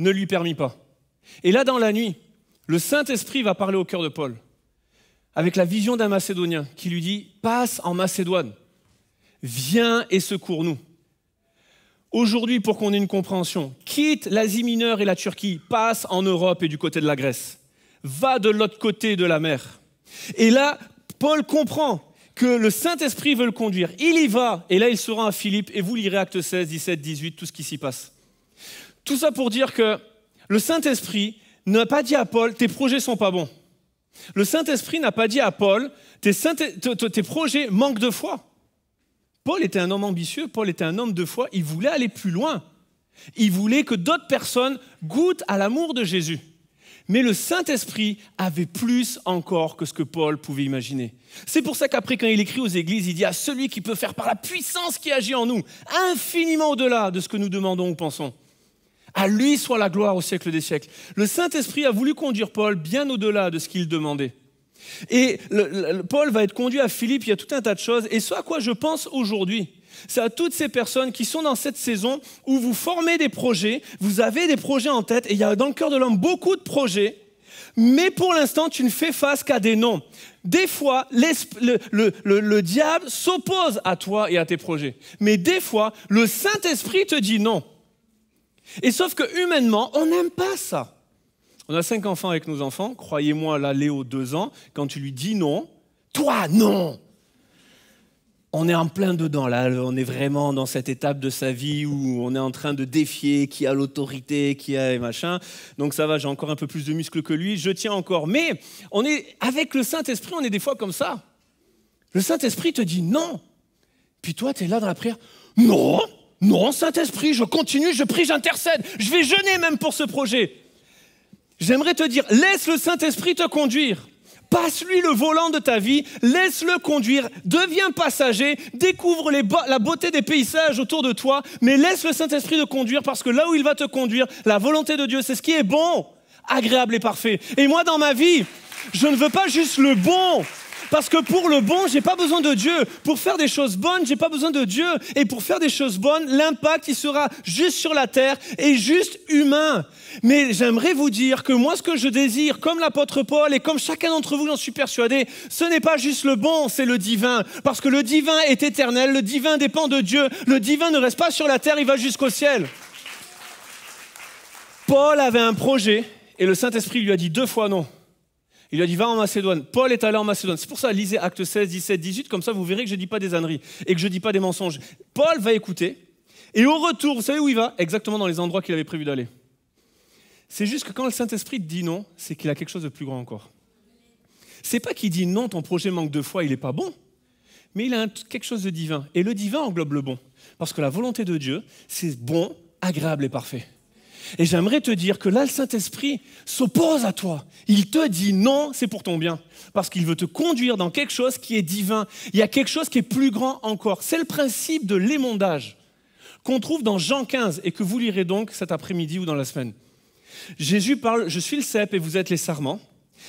S6: ne lui permet pas. Et là, dans la nuit, le Saint-Esprit va parler au cœur de Paul, avec la vision d'un Macédonien qui lui dit « Passe en Macédoine, viens et secours-nous. » Aujourd'hui, pour qu'on ait une compréhension, quitte l'Asie mineure et la Turquie, passe en Europe et du côté de la Grèce. Va de l'autre côté de la mer. Et là, Paul comprend que le Saint-Esprit veut le conduire. Il y va, et là, il se rend à Philippe, et vous lirez Actes 16, 17, 18, tout ce qui s'y passe. Tout ça pour dire que le Saint-Esprit n'a pas dit à Paul « tes projets ne sont pas bons ». Le Saint-Esprit n'a pas dit à Paul « tes projets manquent de foi ». Paul était un homme ambitieux, Paul était un homme de foi, il voulait aller plus loin. Il voulait que d'autres personnes goûtent à l'amour de Jésus. Mais le Saint-Esprit avait plus encore que ce que Paul pouvait imaginer. C'est pour ça qu'après, quand il écrit aux églises, il dit à celui qui peut faire par la puissance qui agit en nous, infiniment au-delà de ce que nous demandons ou pensons. À lui soit la gloire au siècle des siècles. Le Saint-Esprit a voulu conduire Paul bien au-delà de ce qu'il demandait. Et Paul va être conduit à Philippe, il y a tout un tas de choses. Et ce à quoi je pense aujourd'hui, c'est à toutes ces personnes qui sont dans cette saison où vous formez des projets, vous avez des projets en tête, et il y a dans le cœur de l'homme beaucoup de projets, mais pour l'instant, tu ne fais face qu'à des non. Des fois, le diable s'oppose à toi et à tes projets. Mais des fois, le Saint-Esprit te dit non. Et sauf que humainement, on n'aime pas ça. On a 5 enfants avec nos enfants. Croyez-moi, là, Léo, 2 ans, quand tu lui dis non, toi, non. On est en plein dedans, là. On est vraiment dans cette étape de sa vie où on est en train de défier qui a l'autorité, qui a et machin. Donc ça va, j'ai encore un peu plus de muscles que lui, je tiens encore. Mais on est avec le Saint-Esprit, on est des fois comme ça. Le Saint-Esprit te dit non. Puis toi, tu es là dans la prière. Non, non, Saint-Esprit, je continue, je prie, j'intercède. Je vais jeûner même pour ce projet. J'aimerais te dire, laisse le Saint-Esprit te conduire. Passe-lui le volant de ta vie, laisse-le conduire, deviens passager, découvre la beauté des paysages autour de toi, mais laisse le Saint-Esprit te conduire parce que là où il va te conduire, la volonté de Dieu, c'est ce qui est bon, agréable et parfait. Et moi, dans ma vie, je ne veux pas juste le bon, parce que pour le bon, j'ai pas besoin de Dieu. Pour faire des choses bonnes, j'ai pas besoin de Dieu. Et pour faire des choses bonnes, l'impact, il sera juste sur la terre et juste humain. Mais j'aimerais vous dire que moi, ce que je désire, comme l'apôtre Paul et comme chacun d'entre vous, j'en suis persuadé, ce n'est pas juste le bon, c'est le divin. Parce que le divin est éternel, le divin dépend de Dieu. Le divin ne reste pas sur la terre, il va jusqu'au ciel. Paul avait un projet et le Saint-Esprit lui a dit 2 fois non. Il lui a dit, va en Macédoine. Paul est allé en Macédoine. C'est pour ça, lisez Actes 16, 17, 18, comme ça vous verrez que je ne dis pas des âneries et que je ne dis pas des mensonges. Paul va écouter et au retour, vous savez où il va? Exactement dans les endroits qu'il avait prévu d'aller. C'est juste que quand le Saint-Esprit te dit non, c'est qu'il a quelque chose de plus grand encore. C'est pas qu'il dit non, ton projet manque de foi, il n'est pas bon, mais il a quelque chose de divin. Et le divin englobe le bon. Parce que la volonté de Dieu, c'est bon, agréable et parfait. Et j'aimerais te dire que là, le Saint-Esprit s'oppose à toi. Il te dit non, c'est pour ton bien. Parce qu'il veut te conduire dans quelque chose qui est divin. Il y a quelque chose qui est plus grand encore. C'est le principe de l'émondage qu'on trouve dans Jean 15 et que vous lirez donc cet après-midi ou dans la semaine. Jésus parle, je suis le cep et vous êtes les sarments.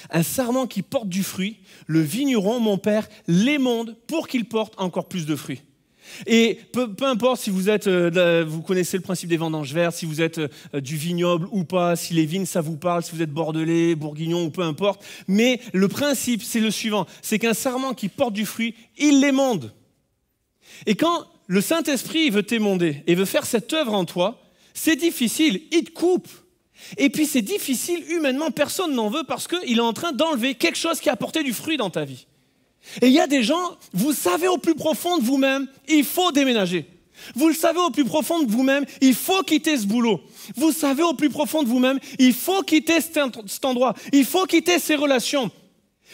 S6: Un sarment qui porte du fruit, le vigneron, mon Père, l'émonde pour qu'il porte encore plus de fruits. Et peu importe si vous êtes, vous connaissez le principe des vendanges vertes, si vous êtes du vignoble ou pas, si les vignes ça vous parle, si vous êtes bordelais, bourguignon ou peu importe, mais le principe c'est le suivant, c'est qu'un sarment qui porte du fruit, il l'émonde. Et quand le Saint-Esprit veut t'émonder et veut faire cette œuvre en toi, c'est difficile, il te coupe. Et puis c'est difficile humainement, personne n'en veut parce qu'il est en train d'enlever quelque chose qui a apporté du fruit dans ta vie. Et il y a des gens, vous savez au plus profond de vous-même, il faut déménager. Vous le savez au plus profond de vous-même, il faut quitter ce boulot. Vous savez au plus profond de vous-même, il faut quitter cet endroit, il faut quitter ces relations.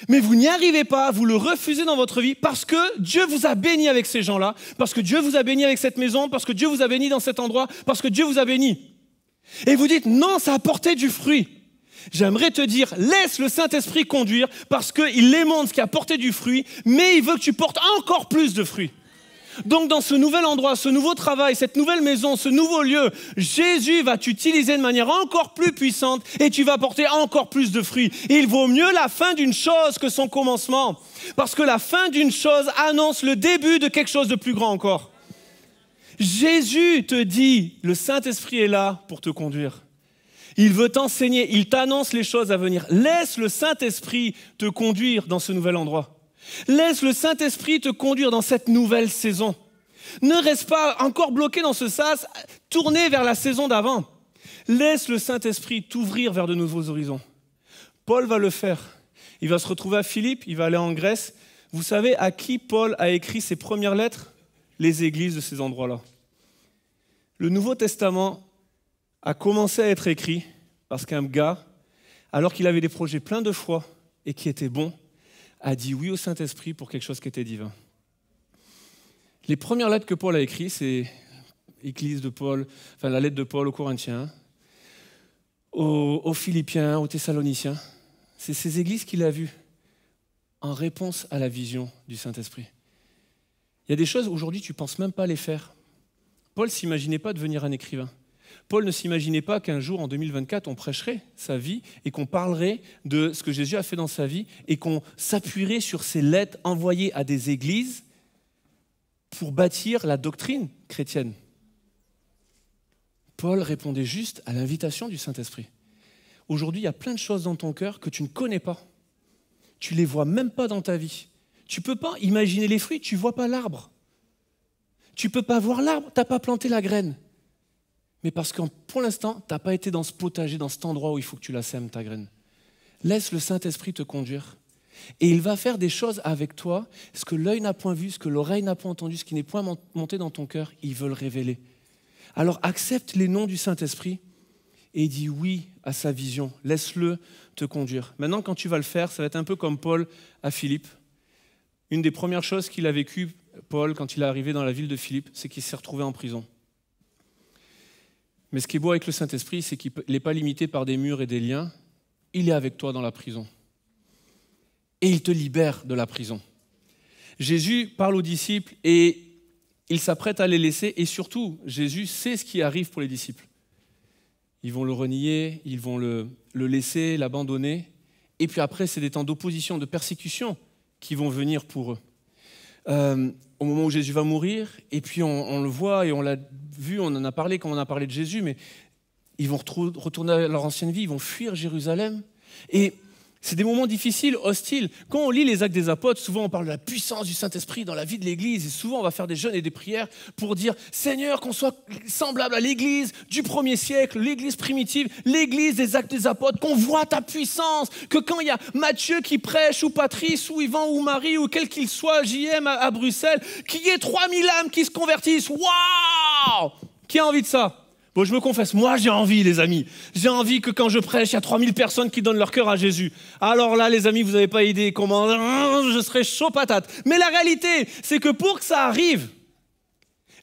S6: Mais vous n'y arrivez pas, vous le refusez dans votre vie parce que Dieu vous a béni avec ces gens-là, parce que Dieu vous a béni avec cette maison, parce que Dieu vous a béni dans cet endroit, parce que Dieu vous a béni. Et vous dites, non, ça a porté du fruit. J'aimerais te dire, laisse le Saint-Esprit conduire parce qu'il émonde ce qui a porté du fruit, mais il veut que tu portes encore plus de fruits. Donc dans ce nouvel endroit, ce nouveau travail, cette nouvelle maison, ce nouveau lieu, Jésus va t'utiliser de manière encore plus puissante et tu vas porter encore plus de fruits. Et il vaut mieux la fin d'une chose que son commencement, parce que la fin d'une chose annonce le début de quelque chose de plus grand encore. Jésus te dit, le Saint-Esprit est là pour te conduire. Il veut t'enseigner, il t'annonce les choses à venir. Laisse le Saint-Esprit te conduire dans ce nouvel endroit. Laisse le Saint-Esprit te conduire dans cette nouvelle saison. Ne reste pas encore bloqué dans ce sas, tournez vers la saison d'avant. Laisse le Saint-Esprit t'ouvrir vers de nouveaux horizons. Paul va le faire. Il va se retrouver à Philippe, il va aller en Grèce. Vous savez à qui Paul a écrit ses premières lettres? Les églises de ces endroits-là. Le Nouveau Testament a commencé à être écrit parce qu'un gars, alors qu'il avait des projets pleins de foi et qui étaient bons, a dit oui au Saint-Esprit pour quelque chose qui était divin. Les premières lettres que Paul a écrites, c'est l'église de Paul, enfin la lettre de Paul aux Corinthiens, aux Philippiens, aux Thessaloniciens. C'est ces églises qu'il a vues en réponse à la vision du Saint-Esprit. Il y a des choses, aujourd'hui, tu ne penses même pas les faire. Paul ne s'imaginait pas devenir un écrivain. Paul ne s'imaginait pas qu'un jour, en 2024, on prêcherait sa vie et qu'on parlerait de ce que Jésus a fait dans sa vie et qu'on s'appuierait sur ces lettres envoyées à des églises pour bâtir la doctrine chrétienne. Paul répondait juste à l'invitation du Saint-Esprit. Aujourd'hui, il y a plein de choses dans ton cœur que tu ne connais pas. Tu ne les vois même pas dans ta vie. Tu ne peux pas imaginer les fruits, tu ne vois pas l'arbre. Tu ne peux pas voir l'arbre, tu n'as pas planté la graine. Mais parce que pour l'instant, tu n'as pas été dans ce potager, dans cet endroit où il faut que tu la sèmes, ta graine. Laisse le Saint-Esprit te conduire. Et il va faire des choses avec toi, ce que l'œil n'a point vu, ce que l'oreille n'a point entendu, ce qui n'est point monté dans ton cœur, il veut le révéler. Alors accepte les noms du Saint-Esprit et dis oui à sa vision. Laisse-le te conduire. Maintenant, quand tu vas le faire, ça va être un peu comme Paul à Philippe. une des premières choses qu'il a vécues, Paul, quand il est arrivé dans la ville de Philippe, c'est qu'il s'est retrouvé en prison. Mais ce qui est beau avec le Saint-Esprit, c'est qu'il n'est pas limité par des murs et des liens. Il est avec toi dans la prison. Et il te libère de la prison. Jésus parle aux disciples et il s'apprête à les laisser. Et surtout, Jésus sait ce qui arrive pour les disciples. Ils vont le renier, ils vont le laisser, l'abandonner. Et puis après, c'est des temps d'opposition, de persécution qui vont venir pour eux. Au moment où Jésus va mourir, et puis on le voit et on l'a vu, on en a parlé quand on a parlé de Jésus, mais ils vont retourner à leur ancienne vie, ils vont fuir Jérusalem. Et c'est des moments difficiles, hostiles. Quand on lit les Actes des Apôtres, souvent on parle de la puissance du Saint-Esprit dans la vie de l'Église, et souvent on va faire des jeûnes et des prières pour dire « Seigneur, qu'on soit semblable à l'Église du 1er siècle, l'Église primitive, l'Église des Actes des Apôtres, qu'on voit ta puissance, que quand il y a Matthieu qui prêche, ou Patrice, ou Yvan, ou Marie, ou quel qu'il soit, JM à Bruxelles, qu'il y ait 3000 âmes qui se convertissent. Waouh ! Qui a envie de ça ? Bon, je me confesse, moi j'ai envie, les amis. J'ai envie que quand je prêche, il y a 3000 personnes qui donnent leur cœur à Jésus. Alors là, les amis, vous n'avez pas idée comment je serais chaud patate. Mais la réalité, c'est que pour que ça arrive,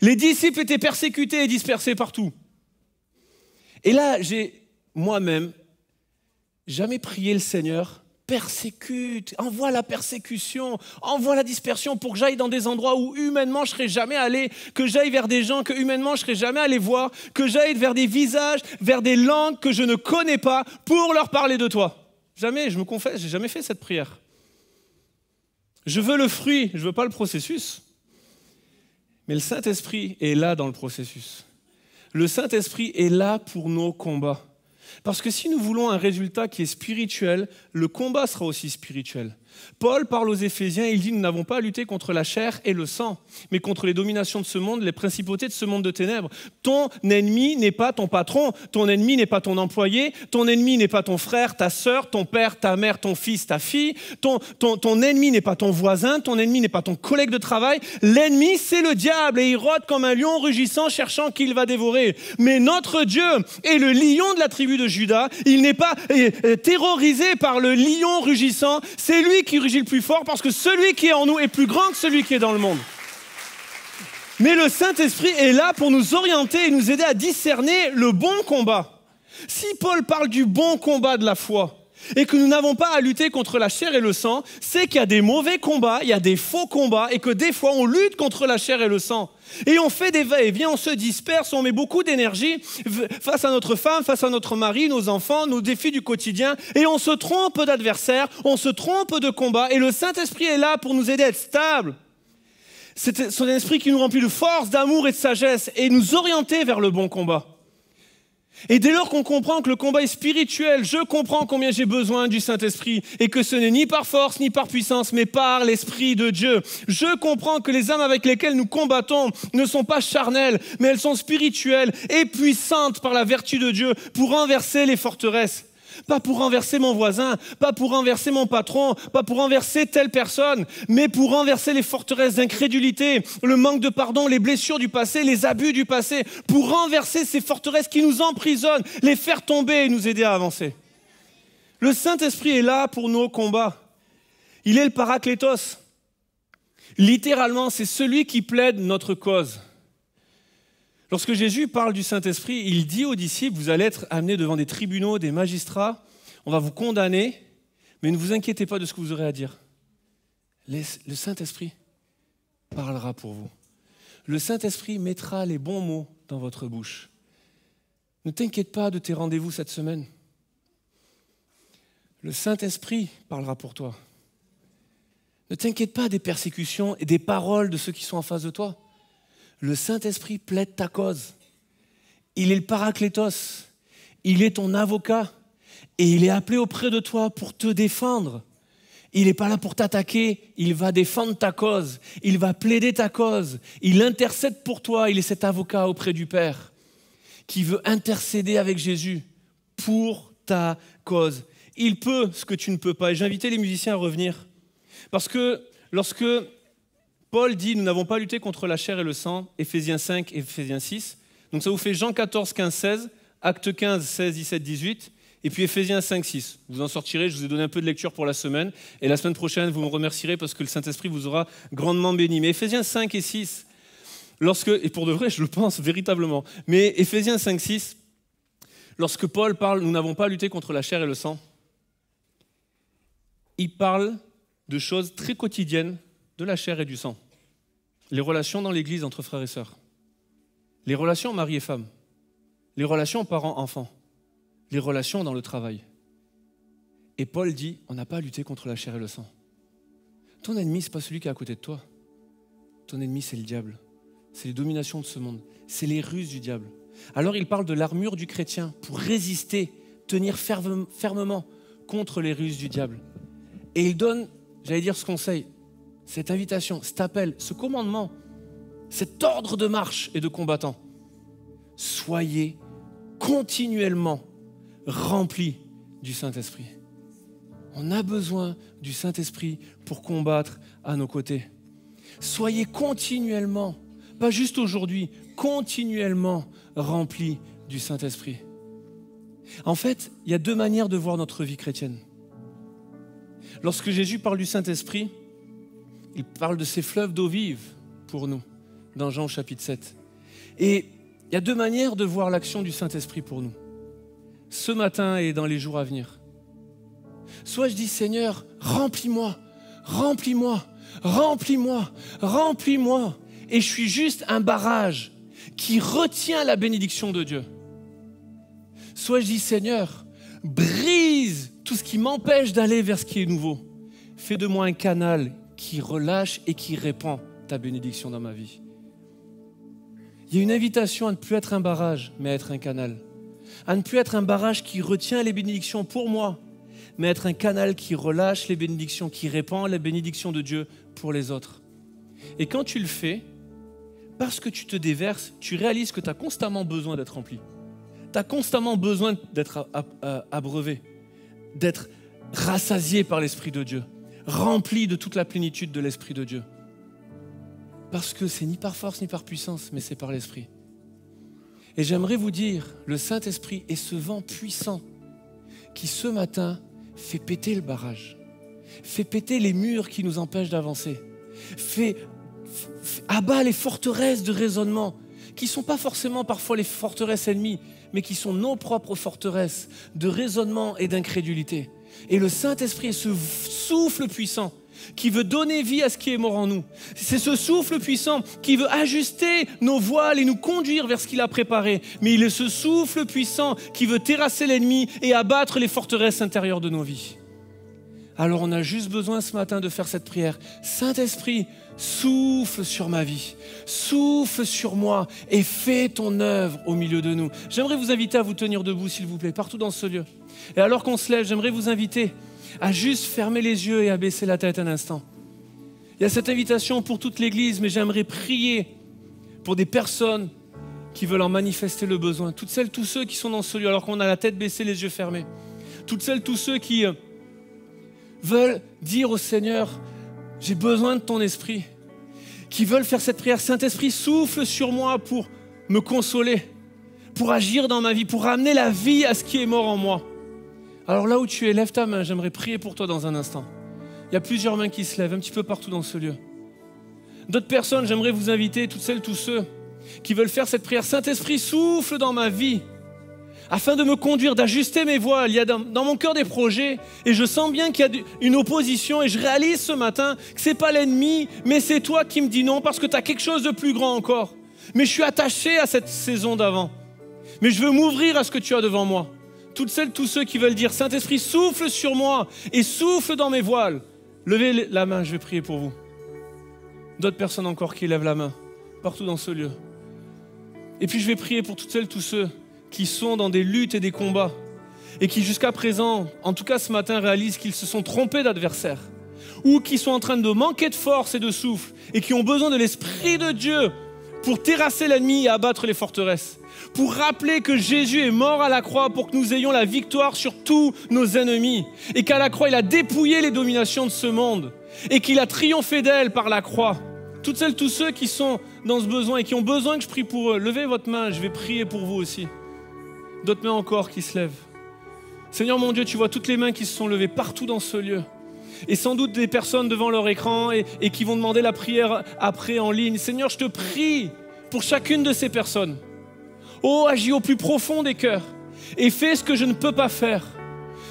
S6: les disciples étaient persécutés et dispersés partout. Et là, j'ai moi-même jamais prié le Seigneur, persécute, envoie la persécution, envoie la dispersion pour que j'aille dans des endroits où humainement je ne serais jamais allé, que j'aille vers des gens que humainement je ne serais jamais allé voir, que j'aille vers des visages, vers des langues que je ne connais pas pour leur parler de toi. Jamais, je me confesse, je n'ai jamais fait cette prière. Je veux le fruit, je ne veux pas le processus. Mais le Saint-Esprit est là dans le processus. Le Saint-Esprit est là pour nos combats. Parce que si nous voulons un résultat qui est spirituel, le combat sera aussi spirituel. Paul parle aux Éphésiens, il dit « Nous n'avons pas à lutter contre la chair et le sang, mais contre les dominations de ce monde, les principautés de ce monde de ténèbres. Ton ennemi n'est pas ton patron, ton ennemi n'est pas ton employé, ton ennemi n'est pas ton frère, ta sœur, ton père, ta mère, ton fils, ta fille. Ton ennemi n'est pas ton voisin, ton ennemi n'est pas ton collègue de travail. L'ennemi, c'est le diable et il rôde comme un lion rugissant cherchant qui il va dévorer. Mais notre Dieu est le lion de la tribu de Juda. Il n'est pas terrorisé par le lion rugissant, c'est lui qui rugit le plus fort parce que celui qui est en nous est plus grand que celui qui est dans le monde. Mais le Saint-Esprit est là pour nous orienter et nous aider à discerner le bon combat. Si Paul parle du bon combat de la foi et que nous n'avons pas à lutter contre la chair et le sang, c'est qu'il y a des mauvais combats, il y a des faux combats et que des fois on lutte contre la chair et le sang. Et on fait des va-et-vient, on se disperse, on met beaucoup d'énergie face à notre femme, face à notre mari, nos enfants, nos défis du quotidien. Et on se trompe d'adversaire, on se trompe de combat. Et le Saint-Esprit est là pour nous aider à être stables. C'est son esprit qui nous remplit de force, d'amour et de sagesse et nous orienter vers le bon combat. Et dès lors qu'on comprend que le combat est spirituel, je comprends combien j'ai besoin du Saint-Esprit et que ce n'est ni par force ni par puissance, mais par l'Esprit de Dieu. Je comprends que les âmes avec lesquelles nous combattons ne sont pas charnelles, mais elles sont spirituelles et puissantes par la vertu de Dieu pour renverser les forteresses. Pas pour renverser mon voisin, pas pour renverser mon patron, pas pour renverser telle personne, mais pour renverser les forteresses d'incrédulité, le manque de pardon, les blessures du passé, les abus du passé, pour renverser ces forteresses qui nous emprisonnent, les faire tomber et nous aider à avancer. Le Saint-Esprit est là pour nos combats. Il est le paraklétos. Littéralement, c'est celui qui plaide notre cause. Lorsque Jésus parle du Saint-Esprit, il dit aux disciples, vous allez être amenés devant des tribunaux, des magistrats, on va vous condamner, mais ne vous inquiétez pas de ce que vous aurez à dire. Le Saint-Esprit parlera pour vous. Le Saint-Esprit mettra les bons mots dans votre bouche. Ne t'inquiète pas de tes rendez-vous cette semaine. Le Saint-Esprit parlera pour toi. Ne t'inquiète pas des persécutions et des paroles de ceux qui sont en face de toi. Le Saint-Esprit plaide ta cause. Il est le paraklétos. Il est ton avocat. Et il est appelé auprès de toi pour te défendre. Il n'est pas là pour t'attaquer. Il va défendre ta cause. Il va plaider ta cause. Il intercède pour toi. Il est cet avocat auprès du Père qui veut intercéder avec Jésus pour ta cause. Il peut ce que tu ne peux pas. Et j'ai invité les musiciens à revenir. Parce que lorsque Paul dit « Nous n'avons pas lutté contre la chair et le sang », Éphésiens 5 et Éphésiens 6. Donc ça vous fait Jean 14, 15, 16, Actes 15, 16, 17, 18 Et puis Éphésiens 5, 6. Vous en sortirez, je vous ai donné un peu de lecture pour la semaine. Et la semaine prochaine, vous me remercierez parce que le Saint-Esprit vous aura grandement béni. Mais Éphésiens 5 et 6, et pour de vrai, je le pense véritablement, mais Éphésiens 5, 6, lorsque Paul parle, nous n'avons pas lutté contre la chair et le sang, il parle de choses très quotidiennes de la chair et du sang. Les relations dans l'église entre frères et sœurs, les relations mari et femme, les relations parents-enfants, les relations dans le travail. Et Paul dit, on n'a pas à lutter contre la chair et le sang. Ton ennemi, ce n'est pas celui qui est à côté de toi. Ton ennemi, c'est le diable. C'est les dominations de ce monde. C'est les ruses du diable. Alors il parle de l'armure du chrétien pour résister, tenir fermement contre les ruses du diable. Et il donne, j'allais dire ce conseil, cette invitation, cet appel, ce commandement, cet ordre de marche et de combattant. Soyez continuellement remplis du Saint-Esprit. On a besoin du Saint-Esprit pour combattre à nos côtés. Soyez continuellement, pas juste aujourd'hui, continuellement remplis du Saint-Esprit. En fait, il y a deux manières de voir notre vie chrétienne. Lorsque Jésus parle du Saint-Esprit, il parle de ces fleuves d'eau vive pour nous, dans Jean chapitre 7. Et il y a deux manières de voir l'action du Saint-Esprit pour nous, ce matin et dans les jours à venir. Soit je dis, Seigneur, remplis-moi, remplis-moi, remplis-moi, remplis-moi. Et je suis juste un barrage qui retient la bénédiction de Dieu. Soit je dis, Seigneur, brise tout ce qui m'empêche d'aller vers ce qui est nouveau. Fais de moi un canal qui relâche et qui répand ta bénédiction dans ma vie. Il y a une invitation à ne plus être un barrage, mais à être un canal. À ne plus être un barrage qui retient les bénédictions pour moi, mais être un canal qui relâche les bénédictions, qui répand la bénédiction de Dieu pour les autres. Et quand tu le fais, parce que tu te déverses, tu réalises que tu as constamment besoin d'être rempli. Tu as constamment besoin d'être abreuvé, d'être rassasié par l'Esprit de Dieu, rempli de toute la plénitude de l'Esprit de Dieu. Parce que c'est ni par force ni par puissance, mais c'est par l'Esprit. Et j'aimerais vous dire, le Saint-Esprit est ce vent puissant qui ce matin fait péter le barrage, fait péter les murs qui nous empêchent d'avancer, abat les forteresses de raisonnement qui ne sont pas forcément parfois les forteresses ennemies, mais qui sont nos propres forteresses de raisonnement et d'incrédulité. Et le Saint-Esprit est ce souffle puissant qui veut donner vie à ce qui est mort en nous. C'est ce souffle puissant qui veut ajuster nos voiles et nous conduire vers ce qu'il a préparé. Mais il est ce souffle puissant qui veut terrasser l'ennemi et abattre les forteresses intérieures de nos vies. Alors on a juste besoin ce matin de faire cette prière. Saint-Esprit, souffle sur ma vie, souffle sur moi et fais ton œuvre au milieu de nous. J'aimerais vous inviter à vous tenir debout, s'il vous plaît, partout dans ce lieu. Et alors qu'on se lève, j'aimerais vous inviter à juste fermer les yeux et à baisser la tête un instant. Il y a cette invitation pour toute l'Église, mais j'aimerais prier pour des personnes qui veulent en manifester le besoin. Toutes celles, tous ceux qui sont dans ce lieu, alors qu'on a la tête baissée, les yeux fermés. Toutes celles, tous ceux qui veulent dire au Seigneur, j'ai besoin de ton esprit. Qui veulent faire cette prière, Saint-Esprit, souffle sur moi pour me consoler, pour agir dans ma vie, pour ramener la vie à ce qui est mort en moi. Alors là où tu es, lève ta main, j'aimerais prier pour toi dans un instant. Il y a plusieurs mains qui se lèvent un petit peu partout dans ce lieu. D'autres personnes, j'aimerais vous inviter, toutes celles, tous ceux qui veulent faire cette prière. Saint-Esprit, souffle dans ma vie afin de me conduire, d'ajuster mes voiles. Il y a dans mon cœur des projets et je sens bien qu'il y a une opposition et je réalise ce matin que ce n'est pas l'ennemi, mais c'est toi qui me dis non parce que tu as quelque chose de plus grand encore. Mais je suis attaché à cette saison d'avant. Mais je veux m'ouvrir à ce que tu as devant moi. Toutes celles, tous ceux qui veulent dire Saint-Esprit, souffle sur moi et souffle dans mes voiles. Levez la main, je vais prier pour vous. D'autres personnes encore qui lèvent la main, partout dans ce lieu. Et puis je vais prier pour toutes celles, tous ceux qui sont dans des luttes et des combats et qui jusqu'à présent, en tout cas ce matin, réalisent qu'ils se sont trompés d'adversaire ou qui sont en train de manquer de force et de souffle et qui ont besoin de l'Esprit de Dieu pour terrasser l'ennemi et abattre les forteresses. Pour rappeler que Jésus est mort à la croix pour que nous ayons la victoire sur tous nos ennemis et qu'à la croix, il a dépouillé les dominations de ce monde et qu'il a triomphé d'elles par la croix. Toutes celles, tous ceux qui sont dans ce besoin et qui ont besoin que je prie pour eux, levez votre main, je vais prier pour vous aussi. D'autres mains encore qui se lèvent. Seigneur mon Dieu, tu vois toutes les mains qui se sont levées partout dans ce lieu. Et sans doute des personnes devant leur écran et qui vont demander la prière après en ligne. Seigneur, je te prie pour chacune de ces personnes. Oh, agis au plus profond des cœurs et fais ce que je ne peux pas faire.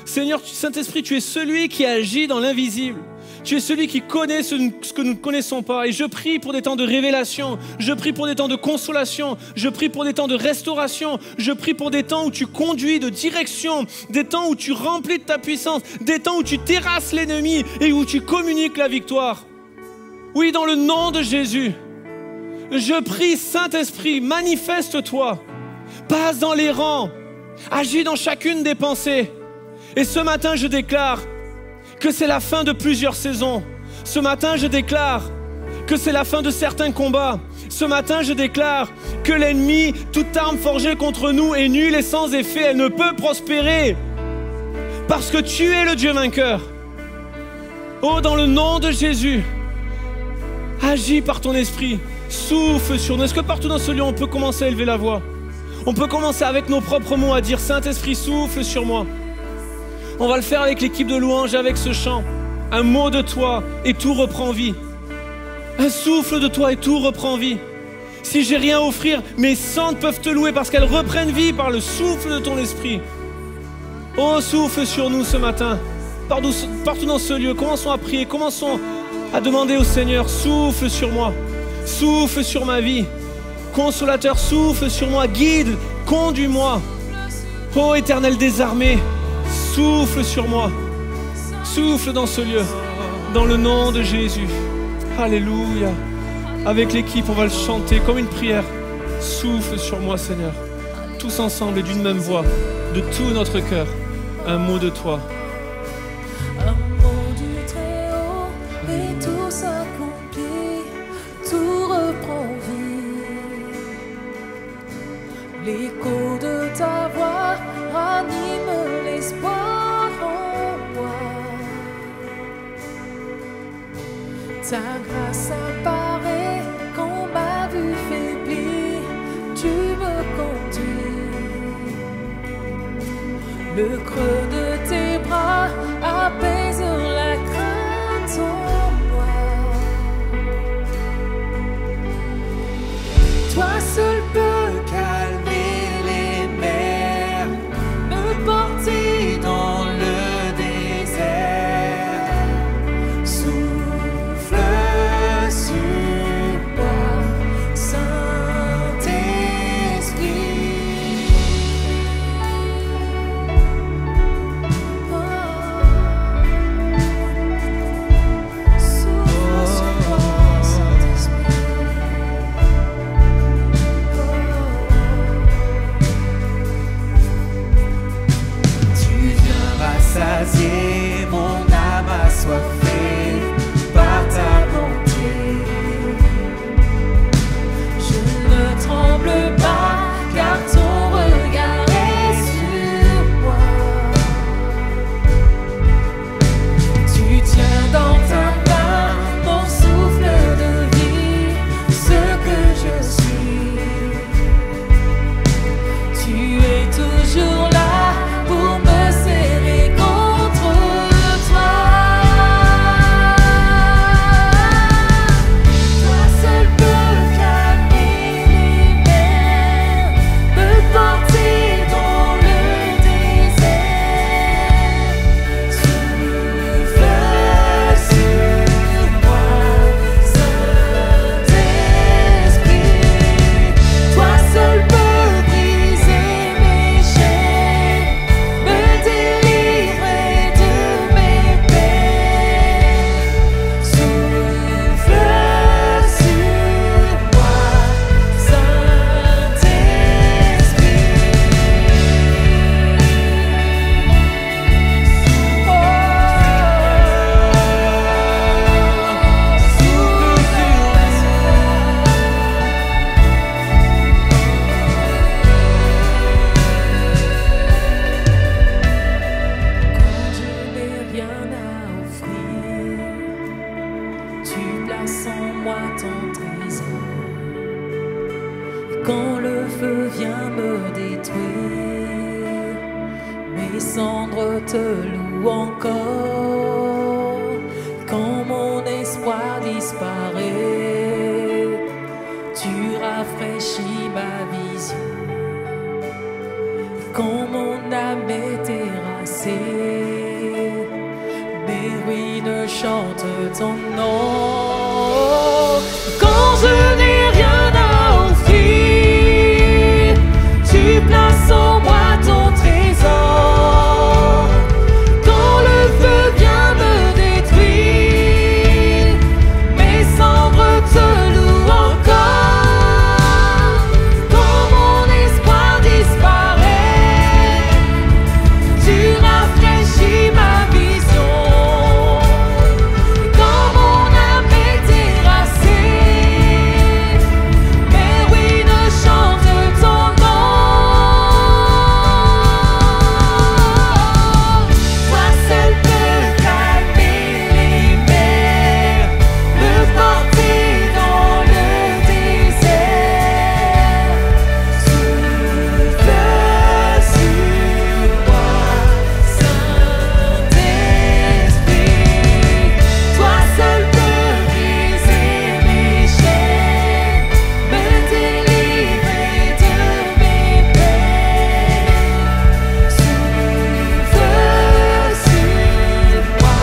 S6: Seigneur, Saint-Esprit, tu es celui qui agit dans l'invisible. Tu es celui qui connaît ce que nous ne connaissons pas. Et je prie pour des temps de révélation. Je prie pour des temps de consolation. Je prie pour des temps de restauration. Je prie pour des temps où tu conduis de direction. Des temps où tu remplis de ta puissance. Des temps où tu terrasses l'ennemi et où tu communiques la victoire. Oui, dans le nom de Jésus, je prie, Saint-Esprit, manifeste-toi. Passe dans les rangs. Agis dans chacune des pensées. Et ce matin, je déclare que c'est la fin de plusieurs saisons. Ce matin, je déclare que c'est la fin de certains combats. Ce matin, je déclare que l'ennemi, toute arme forgée contre nous est nulle et sans effet. Elle ne peut prospérer parce que tu es le Dieu vainqueur. Oh, dans le nom de Jésus, agis par ton esprit. Souffle sur nous. Est-ce que partout dans ce lieu, on peut commencer à élever la voix? On peut commencer avec nos propres mots à dire « Saint-Esprit, souffle sur moi ». On va le faire avec l'équipe de louange, avec ce chant. Un mot de toi et tout reprend vie. Un souffle de toi et tout reprend vie. Si j'ai rien à offrir, mes cendres peuvent te louer parce qu'elles reprennent vie par le souffle de ton esprit. Oh, souffle sur nous ce matin. Partout dans ce lieu, commençons à prier, commençons à demander au Seigneur, souffle sur moi, souffle sur ma vie. Consolateur, souffle sur moi, guide, conduis-moi. Oh, Éternel des armées, souffle sur moi, souffle dans ce lieu, dans le nom de Jésus. Alléluia. Avec l'équipe, on va le chanter comme une prière. Souffle sur moi, Seigneur. Tous ensemble et d'une même voix, de tout notre cœur, un mot de toi.
S3: Un mot du Très-Haut et tout s'accomplit, tout reprend vie. L'écho de ta voix ranime l'espoir en moi. Ta grâce apparaît quand ma vue faiblit, tu me conduis. Le creux de tes bras apaise la crainte en moi. Toi seul peux calmer les mers, me porter dans le désert. Souffle sur moi, Saint-Esprit. Souffle sur moi, Saint-Esprit. Tu viens rassasier mon âme assoiffée par ta bonté. Je ne tremble pas car ton regard est sur moi. Tu tiens dans ta main mon souffle de vie, ce que je suis. Tu es toujours là pour me serrer contre toi. Toi seul peux calmer les mers, me porter dans le désert. Souffle sur moi, Saint-Esprit. Toi seul peux briser mes chaînes, me délivrer de mes peines. Souffle sur moi, Saint-Esprit. Quand je n'ai rien à offrir, tu places en moi ton trésor. Et quand le feu vient me détruire, mes cendres te louent encore. Quand mon espoir disparaît, tu rafraîchis ma vision. Quand mon âme est terrassée, mes ruines chantent ton nom. Quand je n'ai rien à offrir, tu places en moi ton trésor. Quand le feu vient me détruire, mes cendres te louent encore. Quand mon espoir disparaît, tu rafraîchis ma vision. Quand mon âme est terrassée, mes ruines chantent ton nom. Toi seul peux calmer les mers, me porter dans le désert. Souffle sur moi, Saint-Esprit. Toi seul peux briser mes chaînes, me délivrer de mes peines. Souffle sur moi,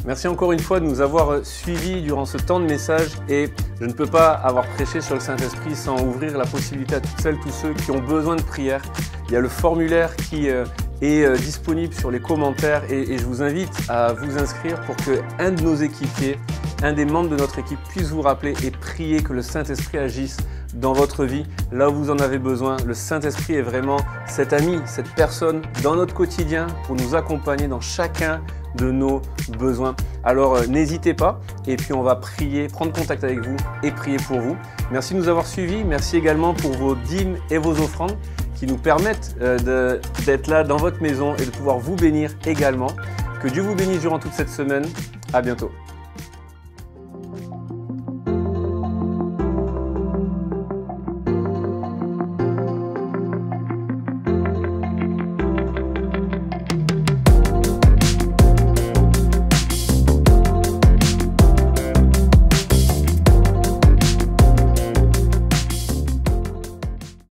S1: Merci encore une fois de nous avoir suivis durant ce temps de message et je ne peux pas avoir prêché sur le Saint-Esprit sans ouvrir la possibilité à toutes celles, tous ceux qui ont besoin de prière. Il y a le formulaire qui est disponible sur les commentaires et je vous invite à vous inscrire pour qu'un de nos équipiers, un des membres de notre équipe puisse vous rappeler et prier que le Saint-Esprit agisse dans votre vie, là où vous en avez besoin. Le Saint-Esprit est vraiment cet ami, cette personne dans notre quotidien pour nous accompagner dans chacun de nos besoins. Alors n'hésitez pas et puis on va prier, prendre contact avec vous et prier pour vous. Merci de nous avoir suivis, merci également pour vos dîmes et vos offrandes qui nous permettent d'être là dans votre maison et de pouvoir vous bénir également. Que Dieu vous bénisse durant toute cette semaine. À bientôt.